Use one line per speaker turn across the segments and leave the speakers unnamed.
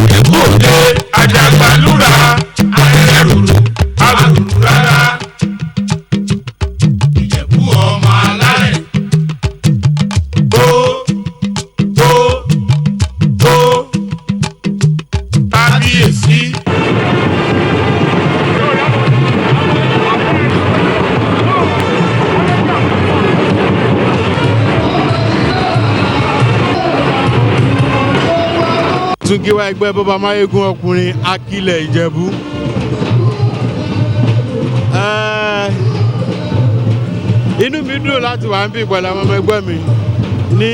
Ìjẹ̀bú Òde àjàgbàlúrà arẹrùrù arùrù rárá. Ìjẹ̀bú ọmọ alárẹ̀. Kábíyèsí.
Túnjíwá ẹgbẹ́ bọ́ba máyégún ọkùnrin Akilẹ̀ Ìjẹ̀bú. Inú mi dùn láti wà ń bí pẹ̀lú àwọn ọmọ ẹgbẹ́ mi ní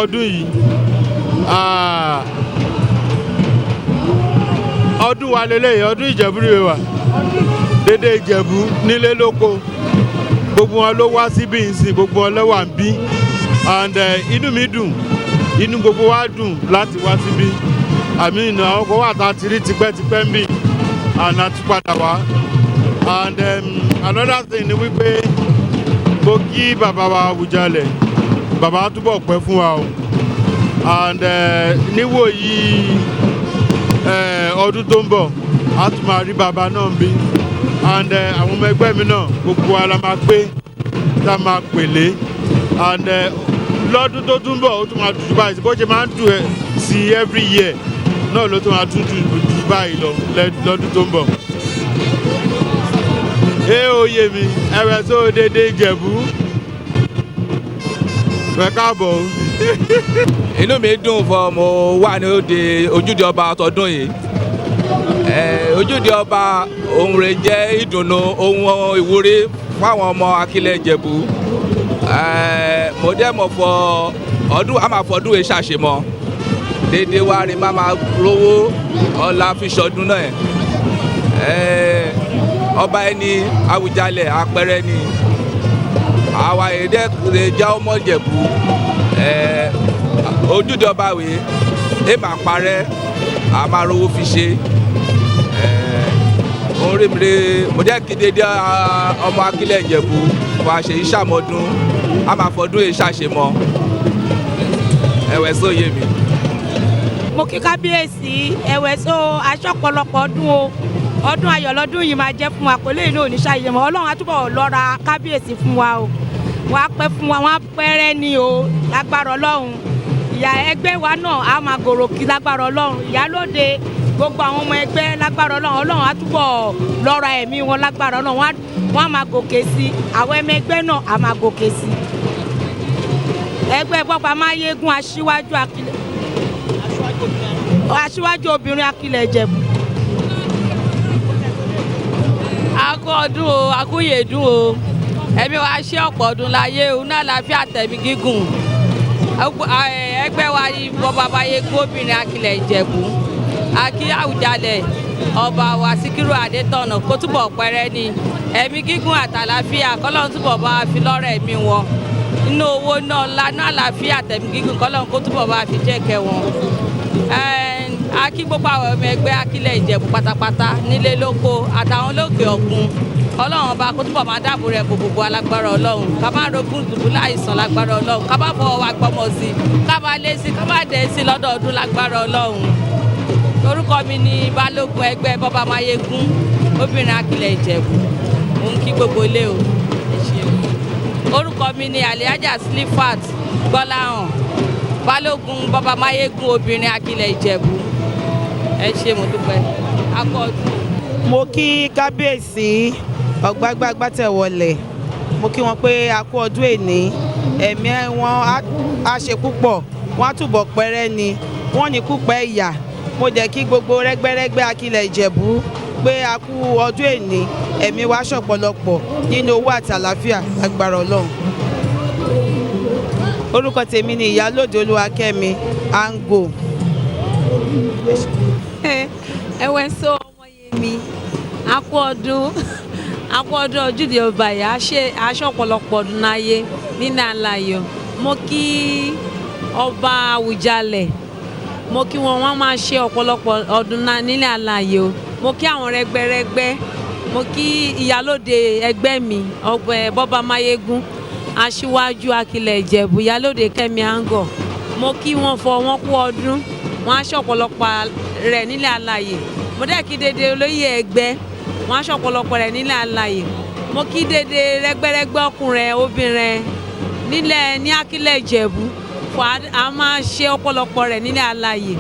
ọdún yìí. Ọdún wa lélẹ́yìí, ọdún Ìjẹ̀bú rèé wà. Dédé Ìjẹ̀bú nílé lóko. Gbogbo wọn ló wá síbí ìsìn, gbogbo wọn ló wà ń bí. And inú mi dùn. Inú gbogbo wa dùn láti wá síbí. Àmì ìnà àwọn kan wà tá a ti rí tipẹ́tipẹ́ ń bì àná tún padà wá. And another thing ni wípé mo kí bàbá wa Awùjalẹ̀, bàbá túbọ̀ pẹ́ fún wa o. And níwòyí ọdún tó ń bọ̀ a tún máa rí bàbá náà ń bí. And àwọn ọmọ ẹgbẹ́ mi náà gbogbo wa la máa pé tá a máa pèlé. And lọ́dún tó tún bọ̀ ó tún máa dùn báyìí bó ṣe máa ń dùn sí every year náà ló tún máa tún dùn báyìí lọ lọ́dún tó ń bọ̀. Oyè mi ẹ̀rẹ̀ tó dédé Ìjẹ̀bú fẹ́ káàbọ̀.
Inú mi dùn fún mo wà ní òde Ojúde Ọba tọdún yìí. Ojúde Ọba ohun rẹ̀ jẹ́ ìdùnnú ohun ìwúrí fáwọn ọmọ Akilẹ̀ Ìjẹ̀bú. Mo dẹ́ mọ̀ fọ ọdún a máa fọdún yìí ṣàṣemọ́ dédé wa rí máa rówó ọ̀la fi ṣọdún náà. Ọba ẹni Awùjalẹ̀ àpẹẹrẹ ni àwa èdè já ọmọ Ìjẹ̀bú. Ojúde Ọba wèé ẹ máa parẹ́ a máa rówó fi ṣe. Orí mi rè mo dẹ́ kí dédé ọmọ Akilẹ̀ Ìjẹ̀bú fún àṣeyí ṣàmọ́dún a máa fọdún yìí ṣàṣemọ́ ẹ̀wẹ̀ sóye mi.
Mo kí kábíyèsí ẹ̀wẹ̀ só aṣọ ọ̀pọ̀lọpọ̀ ọdún o, ọdún ayọ̀ lọ́dún yìí máa jẹ́ fún wa kò lè ní oníṣàyè mọ́. Ọlọ́run á túbọ̀ lọ́ra kábíyèsí fún wa o, wọ́n á pẹ́ fún wa, wọ́n á pẹ́rẹ́ ní o lágbára Ọlọ́run. Ìyá ẹgbẹ́ wa náà á máa gòròkì lágbára Ọlọ́run. Ìyálóde gbogbo àwọn ọmọ ẹgbẹ́ lágbára Ọlọ́run, Ọlọ́run á túbọ̀ lọ́ra ẹ̀mí wọn lágbára Ọlọ́run, wọ́n á máa gòkè sí, àwọn ẹmọ ẹgbẹ́ náà á máa gòkè sí. Ẹgbẹ́ bọ́ba máyégún aṣíwájú obìnrin Akilẹ̀ Ìjẹ̀bú.
A kú ọdún o, a kú yèdún o, ẹ̀mí wa ṣe ọ̀pọ̀ ọdún láyé o, náà láfíà tẹ̀mí gígùn. Ẹgbẹ́ wa yìí bọ́ba máyégún obìnrin Akilẹ̀ Ìjẹ̀bú. Akí Awùjalẹ̀ ọba wa Síkírù Adétọ̀nà kó túbọ̀ pẹ́rẹ́ ni ẹ̀mí gígùn àtàlàfíà kọ́lọ́run túbọ̀ bá fi lọ́rọ̀ ẹ̀mí wọn. Inú owó náà lánà àlàáfíà tẹ̀mí gígùn kọ́lọ́run kó túbọ̀ bá fi jẹ́kẹ́ wọn. Akí gbogbo àwọn ọmọ ẹgbẹ́ Akilẹ̀ Ìjẹ̀bú pátápátá nílé lóko àtàwọn lókè òkun. Ọlọ́run ọba kó túbọ̀ máa dáàbò rẹ̀ gbogbo alágbára Ọlọ́run. Ká má rogún dùbú láìsàn lágbára Ọlọ́run. Ká má fọwọ́ wa gbọ́mọ sí, ká má lé sí, ká má dẹ̀ sí lọ́dọọdún lágbára Ọlọ́run. Orúkọ mi ni Balógun ẹgbẹ́ bọ́ba máyégún obìnrin Akilẹ̀ Ìjẹ̀bú. Mo ń kí gbogbo ilé o. Orúkọ mi ni Aliaja Slifat Gbọ́láhàn Balógun bọ́ba máyégún obìnrin Akilẹ̀ Ìjẹ̀bú. Ẹ ṣé mo dúpẹ́. Akọ́dún.
Mo kí kábíyèsí ọ̀gbágbágbá tẹ̀wọlẹ̀, mo kí wọn pé a kú ọdún èní, ẹ̀mí wọn á ṣe púpọ̀, wọ́n á túbọ̀ pẹ́rẹ́ ni, wọ́n ní kúpẹ́ ìyà. Mo jẹ́ kí gbogbo rẹ́gbẹ́rẹ́gbẹ́ Akilẹ̀ Ìjẹ̀bú pé a kú ọdún èní, ẹ̀mí wa ṣọ̀pọ̀lọpọ̀ nínú owó àti àlàáfíà lágbára Ọlọ́run. Orúkọ tèmi ni Ìyálóde Olúwakẹ́mi Ango.
Ẹ̀wẹ̀ sọ ọmọ yẹmi a kú ọdún Ojúde Ọba yìí aṣọ ọ̀pọ̀lọpọ̀ ọdún láyé nínú àlàyé. Mo kí ọba Awùjalẹ̀, mo kí wọn máa ṣe ọ̀pọ̀lọpọ̀ ọdún nílẹ̀ àlàyé o. Mo kí àwọn rẹ́gbẹ́rẹ́gbẹ́, mo kí ìyálóde ẹgbẹ́ mi ọgbẹ́ bọ́ba máyégún aṣíwájú Akilẹ̀ Ìjẹ̀bú Ìyálóde Kẹ́mi Ango. mo kí wọn fọ wọn kú ọdún wọn á ṣọ̀pọ̀lọpọ̀ rẹ̀ nílẹ̀ alàyè mo dẹ̀ kí dédé olóyè ẹgbẹ́ wọn á ṣọ̀pọ̀lọpọ̀ rẹ̀ nílẹ̀ alàyè mo kí dédé rẹ́gbẹ́rẹ́gbẹ́ ọkùnrin obìnrin nílẹ̀ ní Akílẹ̀ Ìjẹ̀bú fún a máa ṣe ọ̀pọ̀lọpọ̀ rẹ̀ nílẹ̀ alàyè.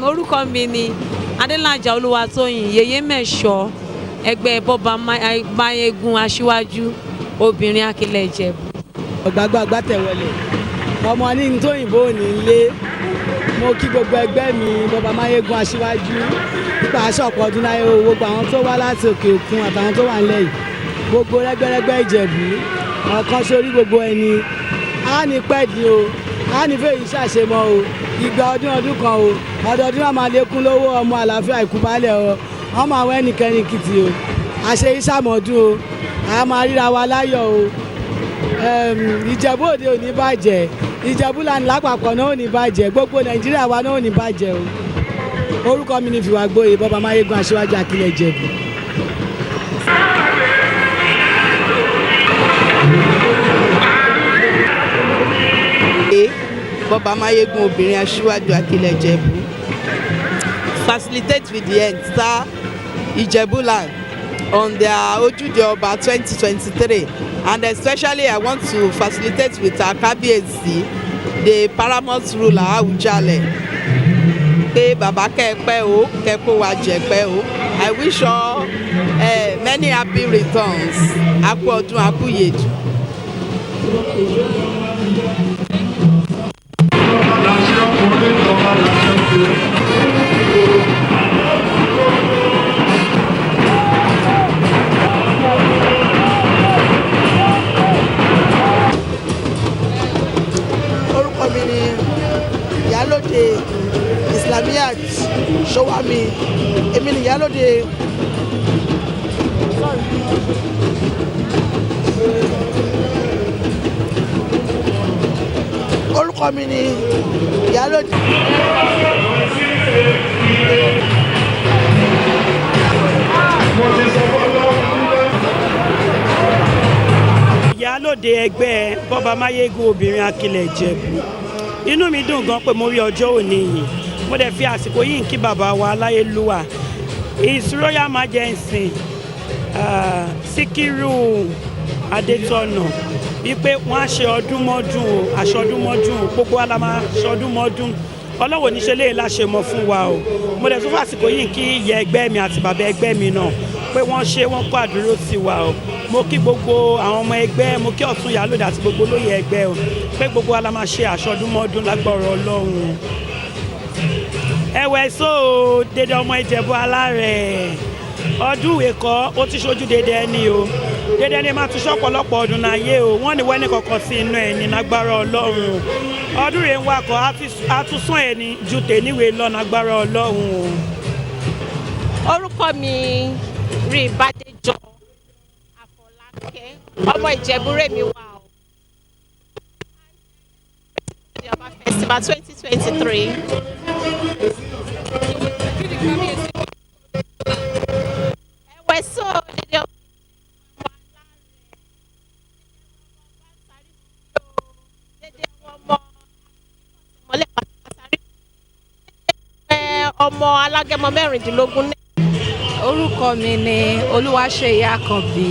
Orúkọ mi ni Adélájà Olúwatóyìn yèyé mẹ́ṣọ́ ẹgbẹ́ bọ́ba máyégún aṣíwájú obìnrin Akílẹ̀ Ìjẹ̀bú.
Ọ̀gbàgbà tẹ̀wọlé ọmọ ní tóyìnbó ní ilé mo kí gbogbo ẹgbẹ́ mi bọ́ba máyégún aṣíwájú nípa aṣọ ọ̀pọ̀ ọdún láyé o gbogbo àwọn tó wá láti òkè òkun àtàwọn tó wà nílẹ̀ yìí gbogbo rẹ́gbẹ́rẹ́gbẹ́ Ìjẹ̀bú ọ̀kan sórí gbogbo ẹni á ní pẹ́ẹ́dì o á ní fèyí ṣàṣemọ́ o ìgbà ọdún kan o ọdọọdún náà máa lékún lówó ọmọ àlàáfíà ìkúbalẹ̀ o wọ́n máa wẹ́ nìkẹ́ni kìtì o àṣẹ ìṣàmọ̀dún o a máa ríra wa láyọ̀ o Ìjẹ̀bú Òde ò ní bàjẹ́ Ìjẹ̀bú Land lápapọ̀ náà ò ní bàjẹ́ gbogbo Nàìjíríà wa náà ò ní bàjẹ́ o orúkọ mi ni Fìwàgbóyè bọ́ba máyégún aṣíwájú Akílẹ̀ Ìjẹ̀bú.
Bọ́ba máyégún obìnrin aṣíwájú Akílẹ̀ Ìjẹ̀bú facilitate with the entire Ijebu Land on their Ojude Oba 2023 and especially I want to facilitate with our Kábíyèsí the paramount ruler Awùjalẹ̀ pé bàbá kẹ́ẹ̀pẹ́ o kẹ́ẹ̀kọ́ wa jẹ̀pẹ́ o I wish all many happy returns akú ọdún akú yèdù.
Orúkọ mi ni Ìyálóde Islamiyat Ṣọwámi èmi ni Ìyálóde orúkọ mi ni Ìyálóde.
Ìyálóde ẹgbẹ́ bọ́ba máyégún obìnrin Akílẹ̀ Ìjẹ̀bú inú mi dùn gan pé mo rí ọjọ́ òní yìí mo dẹ̀ fi àsìkò yìí ń kí bàbá wa aláyélúwà His Royal Majesty Síkírù Adétọ̀nà wípé wọ́n á ṣe ọdún mọ́dún o àṣọdún mọ́dún o gbogbo wa la máa ṣọdún mọ́dún Ọlọ́run oníṣẹ́ lè láṣẹ mọ́ fún wa o mo dẹ̀ tún fàsìkò yìí kí ìyá ẹgbẹ́ mi àti bàbá ẹgbẹ́ mi náà pé wọ́n ṣe wọ́n kó àdúró sí wa o mo kí gbogbo àwọn ọmọ ẹgbẹ́ mo kí ọ̀tún Ìyálóde àti gbogbo olóyè ẹgbẹ́ o pé gbogbo wa la máa ṣe àṣọdúnmọ́dún lágbára Ọlọ́run ẹ̀wẹ̀ só o dédé ọmọ Ìjẹ̀bú alárẹ̀ ọdún ìwé kọ́ ó ti ṣojú dédé ẹni o dédé ẹni máa tún ṣọ̀pọ̀lọpọ̀ ọdún láyé o wọ́n ní wẹ́nì kọ̀ọ̀kan sí inú ẹni lágbára Ọlọ́run ọdún rẹ̀ ń wakọ̀ á tún sún ẹni ju tèníwèé lọ lágbára Ọlọ́run o.
Orúkọ mi rí Bádéjọ Àfọlákẹ́ ọmọ Ìjẹ̀bú rèmi wà o. Ọba Festival 2023. Ẹ̀wẹ̀ sọ dédé ọmọ dédé ọmọ alágẹmọ mẹ́rìndínlógún.
Orúkọ mi ni Olúwaṣeyì Àkànbí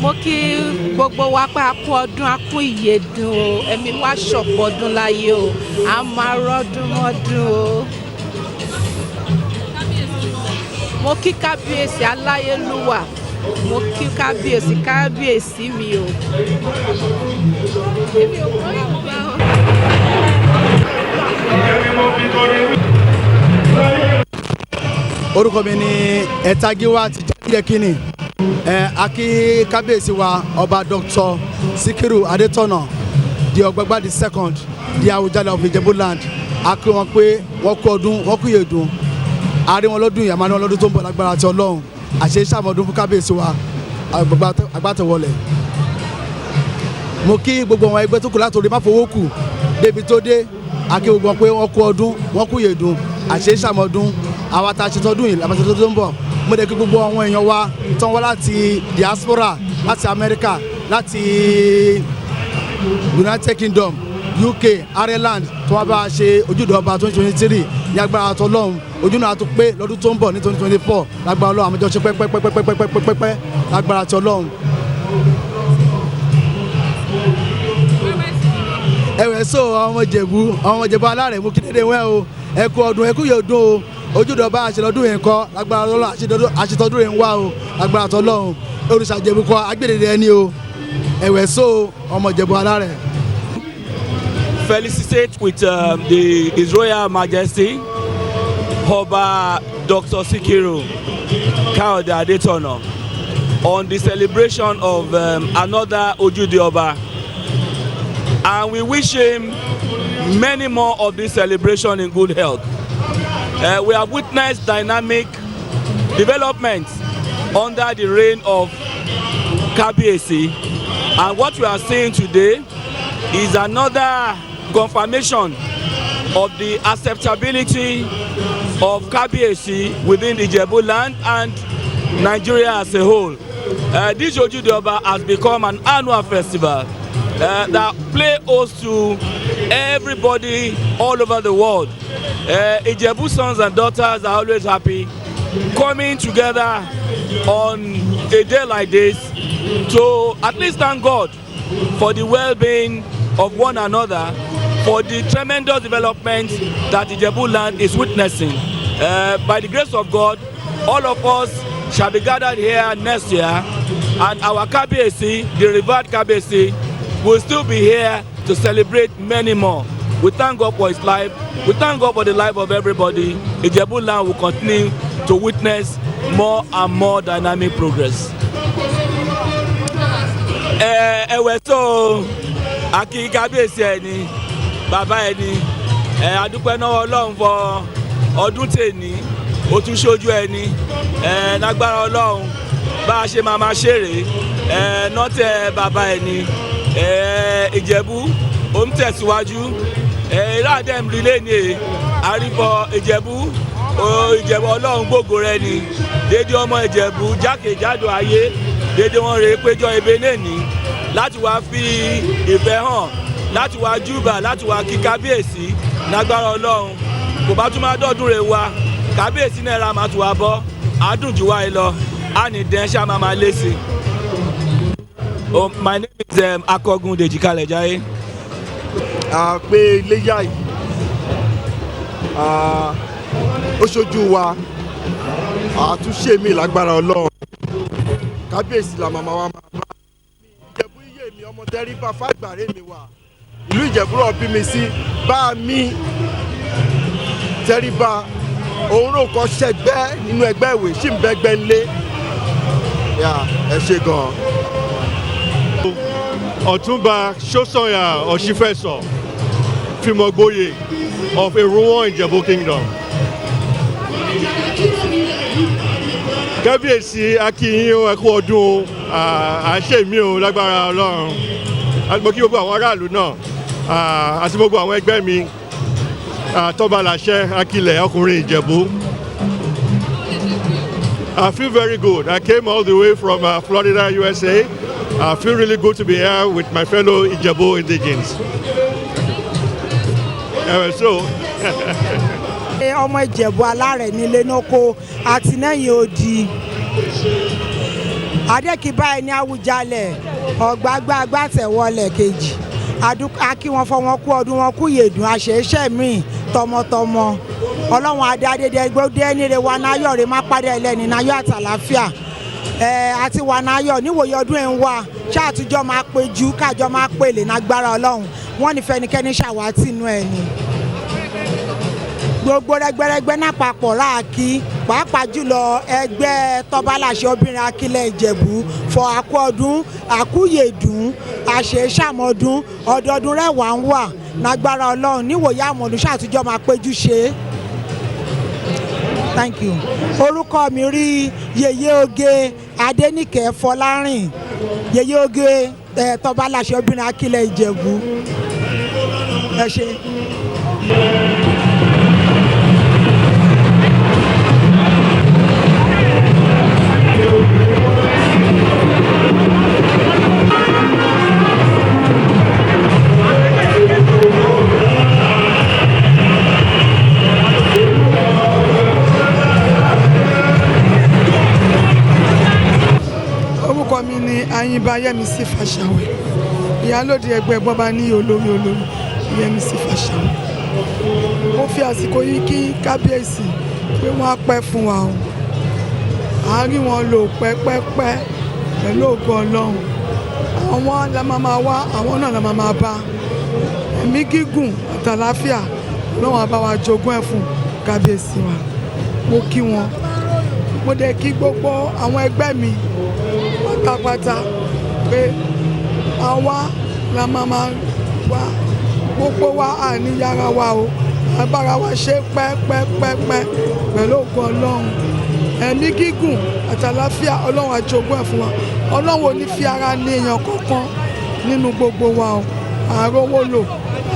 mo kí gbogbo wa pé a kú ọdún a kú ìyèdùn o ẹ̀mí wa ṣọ̀pọ̀ ọdún láyé o a máa rọ́dún mọ́dún o mo kí Kábíyèsí aláyélúwà mo kí kábíyèsí mi o èmi ò kọ́ ìgbà o.
Orúkọ mi ni Ẹ̀tagíwá ti jẹ́ kínní akí kábíyèsí wa ọba Dr. Síkírù Adétọ̀nà di Ọ̀gbàgbà the second di Àwùjalẹ̀ of Ijebu Land akí wọn pé wọ́n kú ọdún wọ́n kú ìyèdùn àárín wọn lọ́dún ìyàmá ní wọn lọ́dún tó ń bọ̀ lágbára ti Ọlọ́run àṣẹ ìṣàmọ̀dún fún kábíyèsí wa àgbàtẹ̀wọlẹ̀ mo kí gbogbo àwọn ẹgbẹ́ tó kù látòrí máfowókù débi tó dé akí gbogbo wọn pé wọ́n kú ọdún wọ́n kú ìyèdùn àṣẹ ìṣàmọ̀dún àwa tá a ṣe tọdún yìí àbáṣe tó ń bọ̀ mo dẹ̀ kí gbogbo àwọn èèyàn wa tí wọ́n wá láti diaspora láti America láti United Kingdom UK Ireland tó wá bá a ṣe Ojúde Ọba 2023 ní agbára tọlọ́run ojú náà tó pé lọ́dún tó ń bọ̀ ní 2024 lágbára Ọlọ́run àmọ́jọ́ ṣe pẹ́pẹ́pẹ́pẹ́pẹ́pẹ́pẹ́ lágbára tọlọ́run. ẹ̀wẹ̀ so ọmọ Ìjẹ̀bú alárẹ̀ mú kí dédé wẹ́ o ẹ kú ọdún ẹ kú yóò dún o Ojúde Ọba àṣelọ́dún yẹn kọ́ lágbára Ọlọ́run àṣetọ́dún yẹn wá o lágbára tọlọ́run òrìṣà Ìjẹ̀bú kọ́ agbèrè ẹni o ẹ̀wẹ̀ so ọmọ Ìjẹ̀bú alárẹ̀.
Felicitate with His Royal Majesty Oba Dr. Sikiru Kayode Adetono on the celebration of another Ojude Oba, and we wish him many more of this celebration in good health. We have witnessed dynamic development under the reign of Kabiyesi, and what we are seeing today is another confirmation of the acceptability of Kabiyesi within the Ijebu land and Nigeria as a whole. This Ojude Oba has become an annual festival that play host to everybody all over the world. Ijebu sons and daughters are always happy coming together on a day like this to at least thank God for the well-being of one another, for the tremendous development that Ijebu land is witnessing. By the grace of God, all of us shall be gathered here next year, and our Kabiyesi, the revered Kabiyesi, will still be here to celebrate many more. We thank God for his life. We thank God for the life of everybody. Ijebu land will continue to witness more and more dynamic progress. So aki Kábíyèsí ẹni bàbá ẹni adúpẹ́ náà Ọlọ́run fọ ọdún tèní ó tún ṣojú ẹni lágbára Ọlọ́run bá a ṣe máa ṣeré nọ́tẹ̀ bàbá ẹni Ìjẹ̀bú ó ń tẹ̀síwájú ìrádẹ́m lílé ni àrífọ Ìjẹ̀bú Ọlọ́run gbogbo rẹ ni dédé ọmọ Ìjẹ̀bú jákèjádò ayé dédé wọn rèé péjọ ebe náà ní láti wá fi ìfẹ́ hàn láti wá júbà láti wá kí Kábíyèsí lágbára Ọlọ́run kò bá tún máa dọ́dún rẹ̀ wá Kábíyèsí náà ra máa tún wá bọ́ àádùn jù wá lọ á ní dẹ́n ṣá máa lé sí. My name is Akogun Deji Kalejaye.
Pé iléyà yìí ó ṣojú wa àtúnṣe mi lágbára Ọlọ́run Kábíyèsí la màmá wa máa bá Ìjẹ̀bú iye mi ọmọ tẹríba fàgbàrẹ́ mi wà ìlú Ìjẹ̀bú rọ̀ bí mi sí bá mi tẹríba òun rò kọ́ ṣẹgbẹ́ nínú ẹgbẹ́ ìwé sì ń bẹ́gbẹ́ ńlé ẹ ṣe gan-an.
Ọ̀túnba Ṣósànyà Ọ̀ṣífẹ̀sọ Fímọ̀gbóyè of Èrúwọ̀n Ìjẹ̀bú Kingdom. Kábíyèsí akíyín ẹ kú ọdún àṣẹ mi ò lágbára Ọlọ́run mo kí gbogbo àwọn aráàlú náà àti gbogbo àwọn ẹgbẹ́ mi tọ́ba làṣẹ akilẹ̀ ọkùnrin Ìjẹ̀bú. I feel very good. I came all the way from Florida, USA. I feel really good to be here with my fellow Ijebu indigenes.
Ọmọ Ìjẹ̀bú alárẹ̀ nílé nóko àtìlẹ́yìn odi adékìbá ẹni Awùjalẹ̀ ọ̀gbágbá agbátẹ̀wọlẹ̀ kejì akí wọn fọ wọn kú ọdún wọn kú yèdùn àṣeéṣẹ́ míì tọmọtọmọ Ọlọ́run adéadédé gbódé ẹni rẹ̀ wà náyọ̀ rẹ̀ má padà ẹlẹ́ni náyọ̀ àtàláfíà àti wà náyọ̀ níwòye ọdún ẹ̀ ń wá ṣáàtújọ́ máa péjú kájọ́ máa pèlè nágbára Ọlọ́run wọ́n ní fẹ́nikẹ́ni ṣàwátì inú ẹ̀ ni gbogbo rẹgbẹrẹgbẹ náà papọ̀ láàkí pàápàá jùlọ ẹgbẹ́ tọ́balàṣẹ obìnrin akílẹ̀ Ìjẹ̀bú fọ àkú ọdún àkúyèdùn àṣeṣàmọ́dún ọdọọdún rẹ̀ wà ń wà nágbára Ọlọ́run níwòye àmọ̀dún ṣàtújọ́ máa péjú ṣe. Thank you. Orúkọ mi rí Yèyé Oge Adéníkẹ́ Fọlárìn Yèyé Oge tọ́balàṣẹ obìnrin akílẹ̀ Ìjẹ̀bú. Ẹ ṣé.
mi ni Ayinba Yẹmisí Fàṣàwẹ̀ ìyálòdì ẹgbẹ́ gbọ́ba ní olórí Yẹmisí Fàṣàwẹ̀. Mo fi àsìkò yìí kí kábíyèsí pé wọ́n á pẹ́ fún wa o àárín wọn lò pẹ́pẹ́pẹ́ pẹ̀lú ògo Ọlọ́run àwọn la máa wá àwọn náà la máa bá ẹ̀mí gígùn àtàláfíà lọ́wọ́n bá wa jogún ẹ̀ fún kábíyèsí wa. Mo kí wọn mo dẹ̀ kí gbogbo àwọn ẹgbẹ́ mi pátápátá pé àwa la máa wá gbogbo wa àní yára wa o agbára wa ṣe pẹ́pẹ́pẹ́pẹ́ pẹ̀lú ògo Ọlọ́run ẹ̀mí gígùn àtàláfíà Ọlọ́run á jogún ẹ̀ fún wa Ọlọ́run ò ní fi ara ní èèyàn kankan nínú gbogbo wa o àrówó lò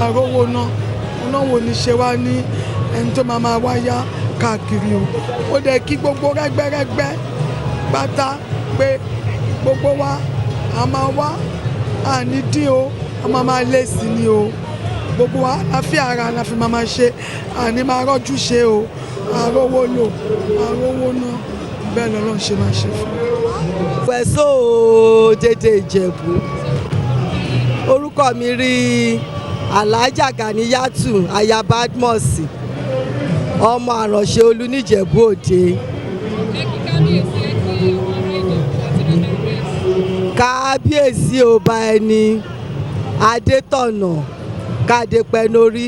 àrówó ná Ọlọ́run ò ní ṣe wá ní ẹni tó máa wá yá káàkiri o ó dẹ̀ kí gbogbo rẹ́gbẹ́rẹ́gbẹ́ pátá pé gbogbo wa a máa wá àní dín o a máa lé sí ni o gbogbo wa àlàáfíà ara la fi máa ṣe àní máa rọ́jú ṣe o àrówó lò àrówó ná bẹ́ẹ̀ lọ́lọ́run ṣe máa ṣe fún mi.
Fẹ̀sọ́ Òjèdè Ìjẹ̀bú orúkọ mi rí Alhaja Ganiyatu aya Badmus ọmọ àránṣẹ́ Olú níjẹ̀bú Òde. Kábíyèsí ọba ẹni Adétọ̀nà káde pẹ́ lórí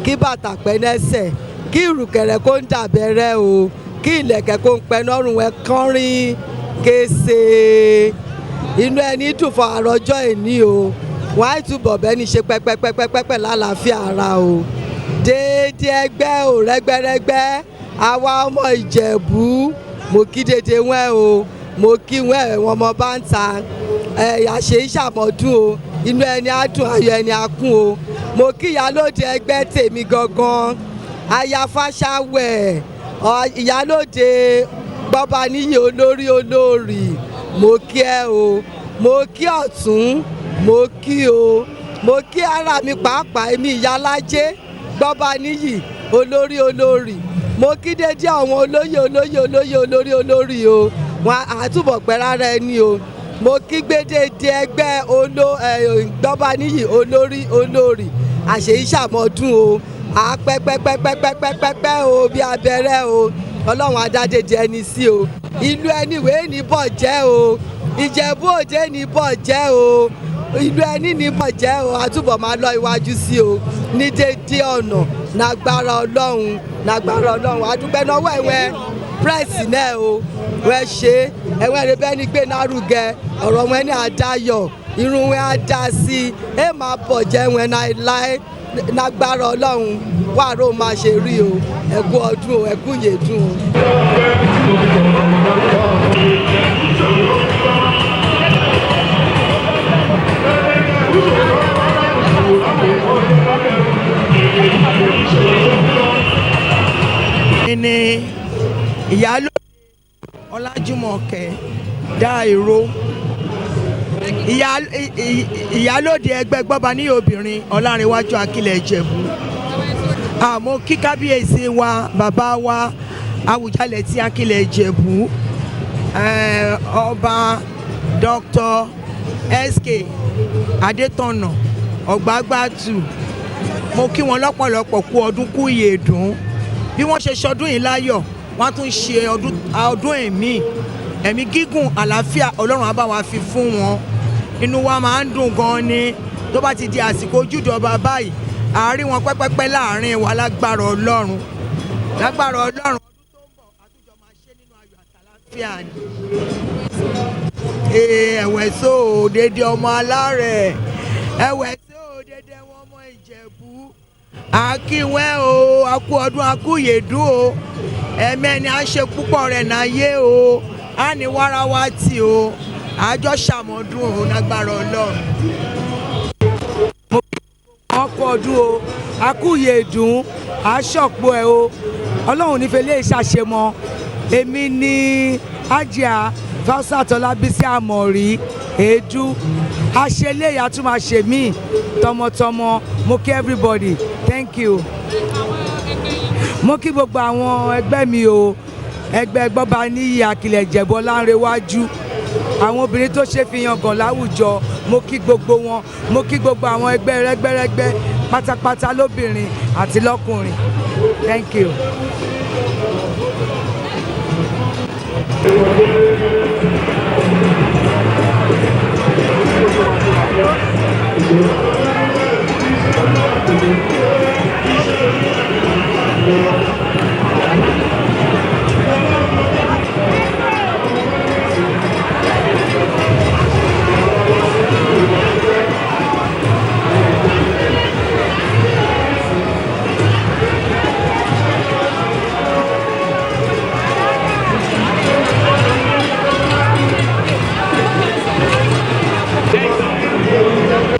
kí bàtà pẹ́ lẹ́sẹ̀ kí ìrùkẹ̀rẹ̀ kó ń dàbẹ̀rẹ̀ o kí ìlẹ̀kẹ̀ kó ń pẹ́ lọ́rùn ẹ̀ kánrin kése inú ẹni dùn fún àròjọ ẹni o wọ́n á túbọ̀ bẹ́ni ṣe pẹ́pẹ́pẹ́pẹ́pẹ́ lálàáfíà ara o déédé ẹgbẹ́ ò rẹ́gbẹ́rẹ́gbẹ́ àwa ọmọ Ìjẹ̀bú mo kí dédé wẹ́n o mo kí wẹ́n wọn ọmọ bá ń ta ẹ̀yà ṣe é ṣàmọ́dún o inú ẹni á dùn ayọ̀ ẹni á kún o mo kí ìyálóde ẹgbẹ́ tèmi gangan aya Fàṣàwẹ̀ ìyálóde gbọ́ba níyì olórí mo kí ẹ o mo kí ọ̀tún mo kí o mo kí ara mi pàápàá èmi ìyálájé gbọ́ba níyì olórí mo kí dédé àwọn olórí o wọn àtúbọ̀ pẹ́ rárá ẹni o mo kí gbédéde ẹgbẹ́ gbọ́ba níyì olórí àṣeyí ṣàmọ́dún o àpẹ́pẹ́pẹ́pẹ́pẹ́pẹ́ o bí abẹ́rẹ́ o Ọlọ́run adádédé ẹni sí o ìlú ẹni wèé ní bọ̀ jẹ́ o Ìjẹ̀bú Òde ní bọ̀ jẹ́ o ìlú ẹni ní bọ̀ jẹ́ o àtúbọ̀ máa lọ iwájú sí o ní dédé ọ̀nà lágbára Ọlọ́run àdúpẹ́ náwó ẹ̀wẹ̀ pírẹ́sì náà o wẹ́ ṣe ẹ̀wẹ̀ rẹ bẹ́ẹ̀ ni gbé nárugẹ ọ̀rọ̀ wọn ní àdáyọ̀ irun wọn á dá sí ẹ máa bọ̀ jẹ́ wọn náà láé lágbára Ọlọ́run wàrà ó máa ṣe rí o ẹ̀kú ọdún o ẹ̀kú yèdún o.
ní ìyálóde Ọlájúmọ̀kẹ́ Dáìró ìyálóde ẹgbẹ́ gbọ́ba ní obìnrin Ọlárẹ̀wájú Akílẹ̀ Ìjẹ̀bú àmọ́ kí kábíyèsí wa bàbá wa Àwùjalẹ̀ tí Akílẹ̀ Ìjẹ̀bú ọba Dr. SK Adétọ̀nà Ọ̀gbágbàtù mo kí wọn lọ́pọ̀lọpọ̀ kú ọdún kú ìyèdún bí wọ́n ṣe ṣọdún yìí láyọ̀ wọ́n tún ṣe ọdún ẹ̀mí gígùn àlàáfíà Ọlọ́run á bá wa fi fún wọn inú wa máa ń dùn gan ni tó bá ti di àsìkò Ojúde Ọba báyìí àárín wọn pẹ́pẹ́pẹ́ láàrin wa lágbára Ọlọ́run ọdún tó ń bọ̀ àtúnjọ máa ṣe nínú ayọ̀ àtàlàáfíà ni. ẹ̀wẹ̀ só dédé ọmọ alárẹ̀ ẹ̀wẹ̀ só dédé wọn ọmọ Ìjẹ̀bú àkíwẹ́ o akú ọdún akú yèdún o ẹ̀mẹ́ni á ṣe púpọ̀ rẹ̀ náyé o á ní wàrà wá tì o àjọ ṣàmọ́dún o lágbára Ọlọ́run.
ọkọ̀ ọdún o akúyèdùn aṣọ́pọ̀ ẹ̀ o Ọlọ́run nífẹ̀ẹ́ lè ṣàṣemọ́ èmi ní Hajiya Fausat Ọlábísí Àmọ̀rí èédú àṣeléyà tún máa ṣe mí tọmọtọmọ mo kí everybody thank you mo kí gbogbo àwọn ẹgbẹ́ mi o ẹgbẹ́ gbọ́ba níyì Akílẹ̀ Ìjẹ̀bú Ọlárẹ̀wájú àwọn obìnrin tó ṣe fi yangàn láwùjọ mo kí gbogbo wọn mo kí gbogbo àwọn ẹgbẹ́ rẹ́gbẹ́rẹ́gbẹ́ pátápátá lóbìnrin àti lọ́kùnrin thank you.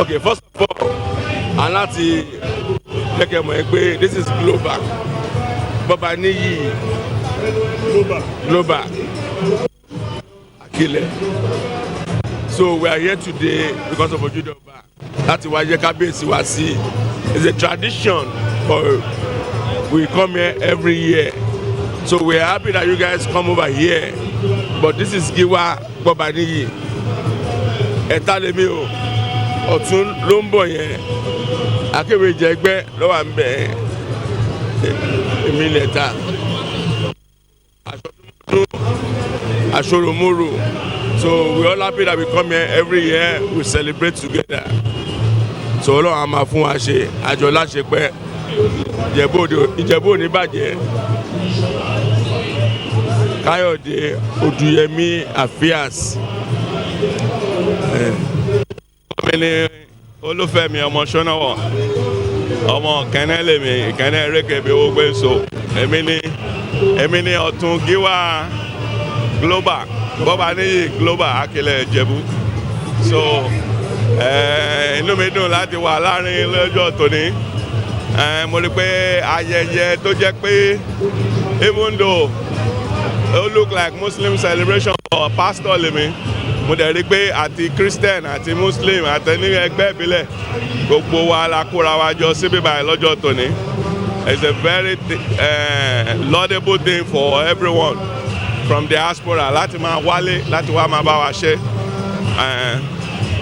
Okay, first of all, and láti jẹ́kẹ̀ mọ̀ ẹ́ pé this is global. Bọ́ba níyì global Akile. So we are here today because of Ojude Oba. Láti wá jẹ́ kábíyèsí wá sí. It's a tradition for we come here every year. So we are happy that you guys come over here. But this is Giwa Bọ́ba níyì. Ẹ̀ta lèmi o. Ọ̀tún ló ń bọ̀ yẹn akéwèjẹ ẹgbẹ́ ló wà ń bẹ̀ èmi lẹ́ta aṣọ́ròmọ́rò. So we all happy that we come here every year, we celebrate together. So Ọlọ́run a máa fún wa ṣe àjọ láṣepẹ́ Ìjẹ̀bú ò ní bàjẹ́. Káyọ̀dé Odùyẹmí Àfíàs mi ni Olúfẹ́mi ọmọ Ṣónáwọ̀ ọmọ kẹ́nẹ́ lèmi ìkẹ́nẹ́ erékèbí owó gbé so èmi ni ọ̀tún Gíwá global Bọ́ba níyì global Akilẹ̀ Ìjẹ̀bú. So inú mi dùn láti wà láàrin lọ́jọ́ tòní. Mo rí pé ayẹyẹ tó jẹ́ pé even though it look like Muslim celebration for pastor lèmi. Mo dẹ̀ rí pé àti Christian àti Muslim àtẹni ẹgbẹ́ ìbílẹ̀ gbogbo wa la kóra wa jọ síbí báyìí lọ́jọ́ tòní. It's a very laudable thing for everyone from diaspora láti máa wálé láti wá máa bá wa ṣe.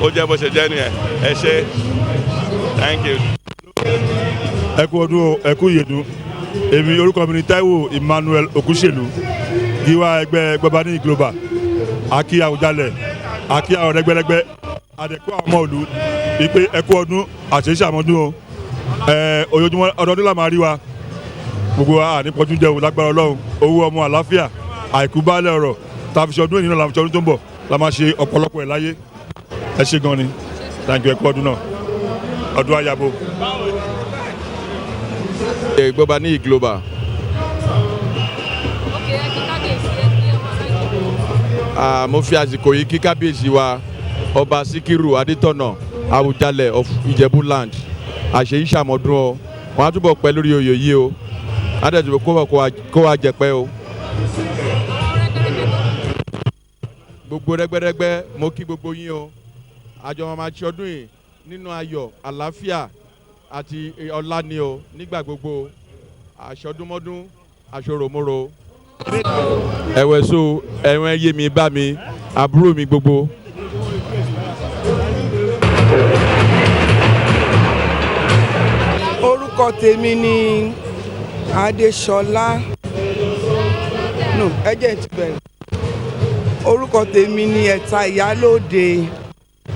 Ó jẹ́ bó ṣe jẹ́ nìyẹn. Ẹ ṣé. Thank you.
Ẹ kú ọdún ẹ kú ìyèdún. Èmi orúkọ mi ni Táíwò Emmanuel Òkúṣèlú Gíwá ẹgbẹ́ Bọ́ba níyì global. Akí Àwùjalẹ̀ akí àwọn ẹgbẹ́lẹ́gbẹ́ àdẹ̀kú àwọn ọmọ ìlú wípé ẹkú ọdún àṣeṣe àmọ́dún o ojoojúmọ́ ọdọọdún la máa rí wa gbogbo wa ànípọ̀jù jẹun lágbára Ọlọ́run owó ọmọ àlàáfíà àìkú baálẹ̀ ọ̀rọ̀ tá a fi ṣe ọdún ènìyàn la fi ṣe ọdún tó ń bọ̀ la máa ṣe ọ̀pọ̀lọpọ̀ ẹ̀ láyé ẹ ṣé gan ni thank you ẹkú ọdún náà ọdún ayabo.
Bọ́ba níyì global. Mo fi àsìkò yìí kí kábíyèsí wa ọba Síkírù Adétọ̀nà Àwùjalẹ̀ of Ijebu land àṣeyí ṣàmọ́dún ọ wọn á túbọ̀ pẹ́ lórí oyè yìí o adẹ́tùbọ̀ kó wa jẹ̀pẹ́ o. Gbogbo rẹ́gbẹ́rẹ́gbẹ́ mo kí gbogbo yín o àjọ máa ṣe ọdún yìí nínú ayọ̀ àlàáfíà àti ọlá ni o nígbà gbogbo àṣọdúnmọ́dún àṣọròmọ́rò. Ẹ̀wẹ̀ so ẹ̀wọ̀n yé mi bá mi àbúrò mi gbogbo.
Orúkọ tèmi ni Adéṣọlá ẹjẹ ti bẹ̀rẹ̀. Orúkọ tèmi ni Ẹ̀ta Ìyálóde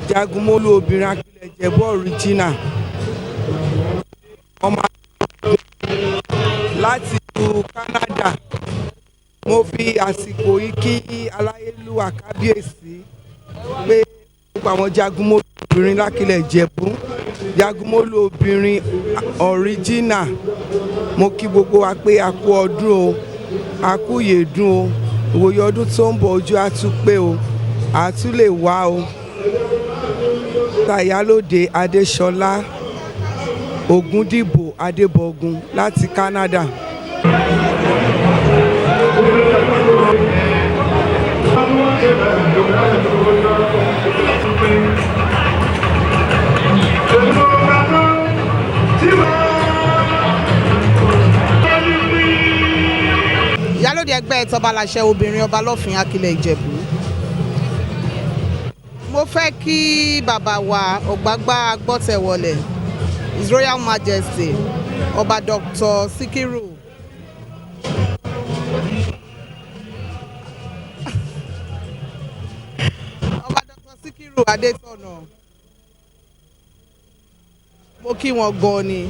Jagunmólú obìnrin Akilẹ̀ Ìjẹ̀bú original. Ọmọ láti ìlú Canada. Mo fi àsìkò yìí kí aláyélúwà kábíyèsí pé gbogbo àwọn jagunmólú obìnrin lákìlẹ̀ Ìjẹ̀bú jagunmólú obìnrin original mo kí gbogbo wa pé a kú ọdún o a kú yèdún o ìwòye ọdún tó ń bọ̀ ojú á tún pé o á tún lè wá o. Ẹ̀ta Ìyálóde Adéṣọlá Ògúndìbò Adébọ̀gún láti Canada.
Ìyálóde ẹgbẹ́ tọba láṣẹ obìnrin ọba lọ́fìn Akilẹ̀ Ìjẹ̀bú. mo fẹ́ kí bàbá wa ọ̀gbágbá gbọ́tẹ̀wọlẹ̀ His Royal Majesty Ọba Dr. Sikiru Ọba Dr. Sikiru Adétọ̀nà mo kí wọn gan ni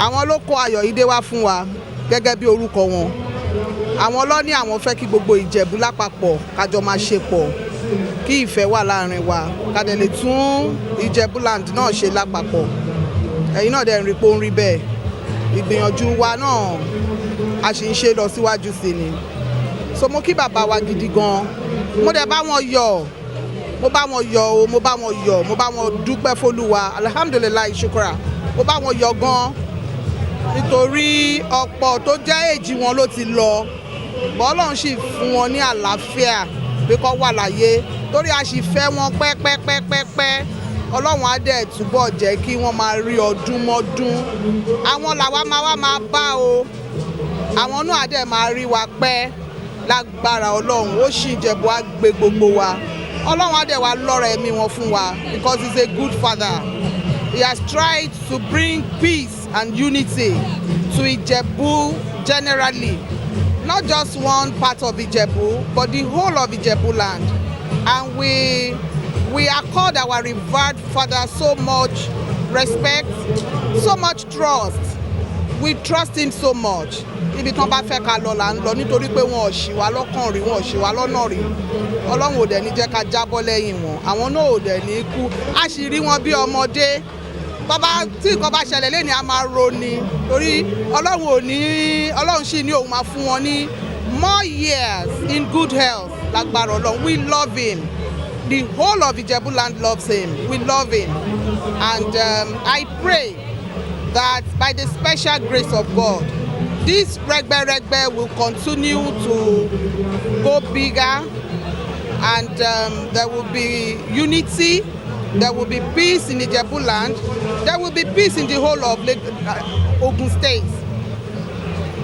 àwọn ló kó ayọ̀ yìí dé wá fún wa gẹ́gẹ́ bí orúkọ wọn àwọn ló ní àwọn fẹ́ kí gbogbo Ìjẹ̀bú lápapọ̀ kájọ máa ṣe pọ̀ kí ìfẹ́ wà láàrin wa ká dẹ̀ lè tún Ìjẹ̀bú land náà ṣe lápapọ̀ ẹ̀yin náà dẹ̀ ń rí pé ó ń rí bẹ́ẹ̀ ìgbìyànjú wa náà a sì ń ṣe lọ síwájú sí ni so mo kí bàbá wa gidi gan mo dẹ̀ bá wọn yọ̀ mo bá wọn yọ̀ o mo bá wọn yọ̀ mo bá wọn dúpẹ́ f'Olúwa alhamdulilayi shukra mo bá wọn yọ̀ gan nítorí ọ̀pọ̀ tó jẹ́ èjì wọn ló ti lọ bọ́ọ̀lọ́run sì fún wọn ní àlàáfíà pé kó wà láyé torí a sì fẹ́ wọn pẹ́pẹ́pẹ́pẹ́ ọlọ́run á dẹ̀ túbọ̀ jẹ́ kí wọ́n máa rí ọdún mọ́dún àwọn làwa máa bá o àwọn náà á dẹ̀ máa rí wa pẹ́ lágbára ọlọ́run ó sì Ìjẹ̀bú á gbé gbogbo wa ọlọ́run á dẹ̀ wá lọ́rọ̀ ẹ̀mí wọn fún wa because he is a good father. He has tried to bring peace and unity to Ijebu generally, not just one part of Ijebu, but the whole of Ijebu land. And we accord our revered father so much respect, so much trust. We trust him so much. Ibi tán bá fẹ́ ká lọ là ń lọ nítorí pé wọn ò ṣì wá lọ́kàn rí wọn ò ṣì wá lọ́nà rí ọlọ́run ò dẹ̀ ní jẹ́ ká jábọ́ lẹ́yìn wọn àwọn náà ò dẹ̀ ní kú a sì rí wọn bí ọmọdé bàbá tí nǹkan bá ṣẹlẹ̀ lẹ́ni a máa roni torí ọlọ́run sì ní òun máa fún wọn ní more years in good health lágbára ọlọ́run we love him the whole of Ijebu land loves him we love him and I pray that by the special grace of God this regbe will continue to go bigger and there will be unity, there will be peace in Ijebu land, there will be peace in the whole of Ogun State.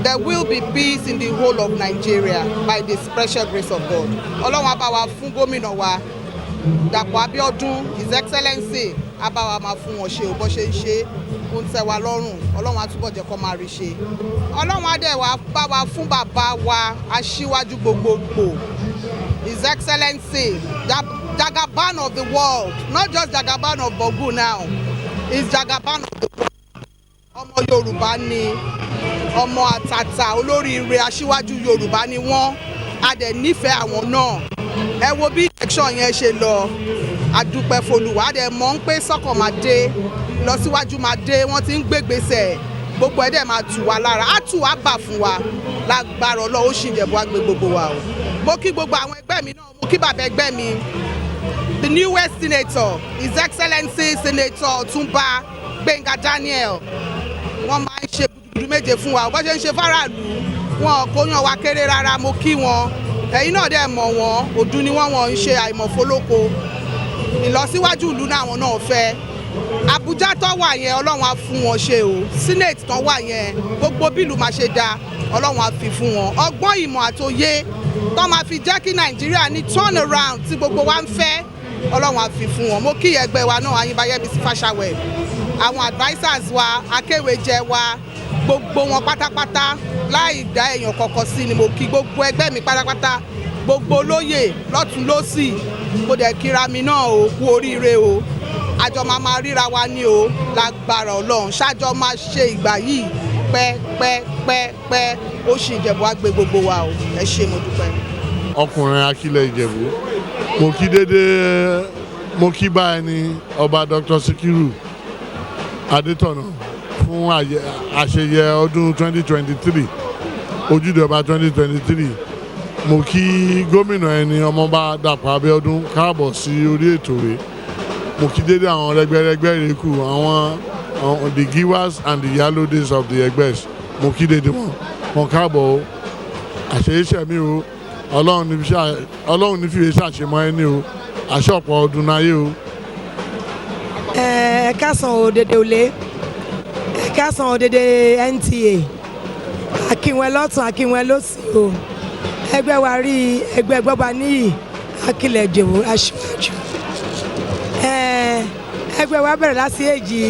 There will be peace in the whole of Nigeria by the special grace of God. Ọlọ́run á bá wa fún gómìnà wa Dàpọ̀ Abíọ́dún His Excellency á bá wa máa fún wọn ṣe bó ṣe ń ṣe ó ń tẹ́ wa lọ́rùn ọlọ́run á túbọ̀ jẹ́ kó máa rí ṣe ọlọ́run á dẹ̀ wá bá wa fún bàbá wa aṣíwájú gbogbogbò His Excellency Jagaban of the world not just Jagaban of Bogu now is Jagaban of the world ọmọ Yorùbá ni ọmọ àtàtà olóríire aṣíwájú Yorùbá ni wọ́n a dẹ̀ nífẹ̀ẹ́ àwọn náà ẹ wo bí election yẹn ṣe lọ adúpẹ́ f'Olúwa a dẹ̀ mọ̀ ń pé sọ́kàn máa dé lọ síwájú máa dé wọ́n ti ń gbégbèsè gbogbo ẹ̀dẹ̀ máa tù wá lára á tù wá bà fún wa lágbára Ọlọ́run ó sì Ìjẹ̀bú á gbé gbogbo wa o mo kí gbogbo àwọn ẹgbẹ́ mi náà mo kí bàbá ẹgbẹ́ mi the newest senator His Excellency Senator Ọ̀túnba Gbénga Daniel wọ́n máa ń ṣe gudugudu méje fún wa bó ṣe ń ṣe fáráàlú wọn kò yàn wá kéré rárá mo kí wọn ẹ̀yin náà dẹ̀ mọ̀ wọ́n òdú ni wọ́n ń ṣe àìmọ̀fólóko ìlọsíwájú ìlú náà àwọn náà fẹ́ Abuja tó wà yẹn ọlọ́run á fún wọn ṣe o senate tó wà yẹn gbogbo bílù máa ṣe dáa ọlọ́run á fi fún wọn ọgbọ́n ìmọ̀ àtòyé tó máa fi jẹ́ kí Nàìjíríà ní turn around tí gbogbo wa ń fẹ́ ọlọ́run á fi fún wọn mo kí ẹgbẹ́ wa náà Ayínbáyẹ́bísí Fáṣàwẹ̀ àwọn advisers wa akéwèjẹ wa gbogbo wọn pátápátá láì dá èèyàn kọ̀ọ̀kan sí ni mo kí gbogbo ẹgbẹ́ mi pátápátá gbogbo olóyè lọ́tún lósì mo dẹ̀ kíra mi náà o kú oríire o àjọ máa ríra wa ní o lágbára Ọlọ́run ṣájọ máa ṣe ìgbà yìí pẹ́ ó sì Ìjẹ̀bú á gbé gbogbo wa o ẹ ṣé mo dúpẹ́.
ọkùnrin akílẹ̀ Ìjẹ̀bú mo kí báyìí ní ọba Dr. Sikiru Adétọ̀nà fún àṣeyẹ ọdún 2023 Ojúde Ọba 2023 mo kí gómìnà ẹni ọmọọba Dàpọ̀ Abíọ́dún káàbọ̀ sí orí ètò rẹ̀ mo kí dédé àwọn rẹgbẹrẹgbẹ ìrẹ́kù àwọn the givers and the yalodies of the ẹgbẹ́ mo kí dédé wọn káàbọ̀ o àṣeyẹsẹ̀ mi o ọlọ́run ní fìwé ṣàṣemọ́ ẹni o àṣọpọ̀ ọdún náyé o.
ẹ káàsán o dédé olé ẹ káàsán o dédé NTA akínwẹ lọ́tún akínwẹ lósì o ẹgbẹ́ wa rí ẹgbẹ́ gbọ́ba níyì akílẹ̀ Ìjẹ̀bú aṣíwájú
ẹgbẹ́ wa bẹ̀rẹ̀ láti èjì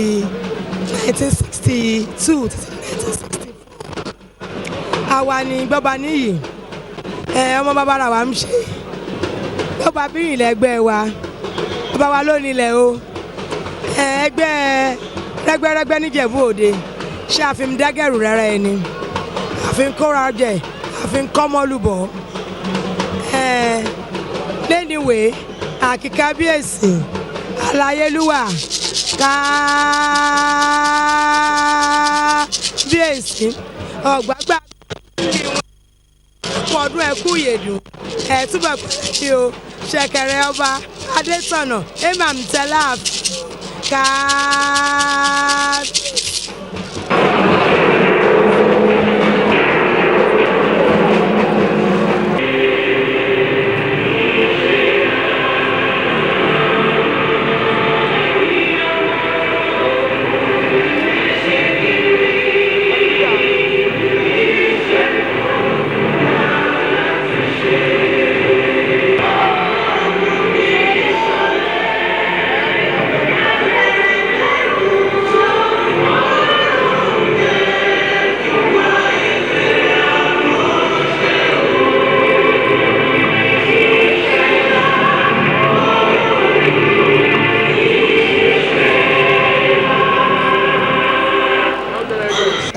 1962 títí 1964 àwa ni gbọ́ba níyì ọmọ bàbá ara wa ń ṣe gbọ́ba bíyìn lẹ́gbẹ́ wa bàbá wa ló nílẹ̀ o ẹgbẹ́ rẹ́gbẹ́rẹ́gbẹ́ níjẹ̀bú òde ṣé àfihàn dágẹ̀rù rẹ́rẹ́ ẹni àfihàn kóra jẹ àfihàn kọ́mọ́lùbọ̀ lẹ́niwé àkíkábíyèsí aláyélúwà kábíyèsí ọ̀gbágbá fún ọdún ẹkú ìyèdùn túbọ̀ pẹ̀lú o ṣẹ̀kẹ̀rẹ̀ ọba adétọ̀nà emam tẹ́láàf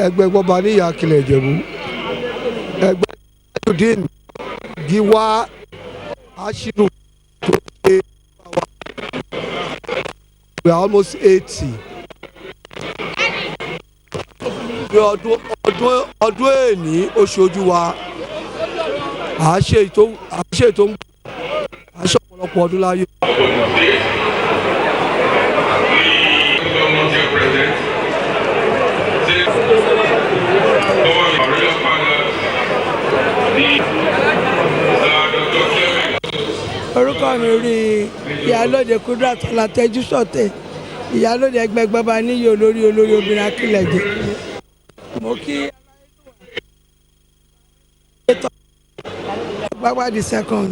ẹgbẹ́ gbọ́ba ní ìyá Akilẹ̀ Ìjẹ̀bú ẹgbẹ́ Tajudeen Giwa Ashiru tó ṣe we are almost 80 ní ọdún èní oṣù ojú wa à ṣe ètò ọ̀pọ̀lọpọ̀ ọdún láyé.
orúkọ mi rí ìyálóde Kudrat Ọlátẹ́jú Ṣọ̀tẹ̀ ìyálóde ẹgbẹ́ gbọ́ba níyì olórí obìnrin Akilẹ̀ Ìjẹ̀bú. mo kí gbàgbà the second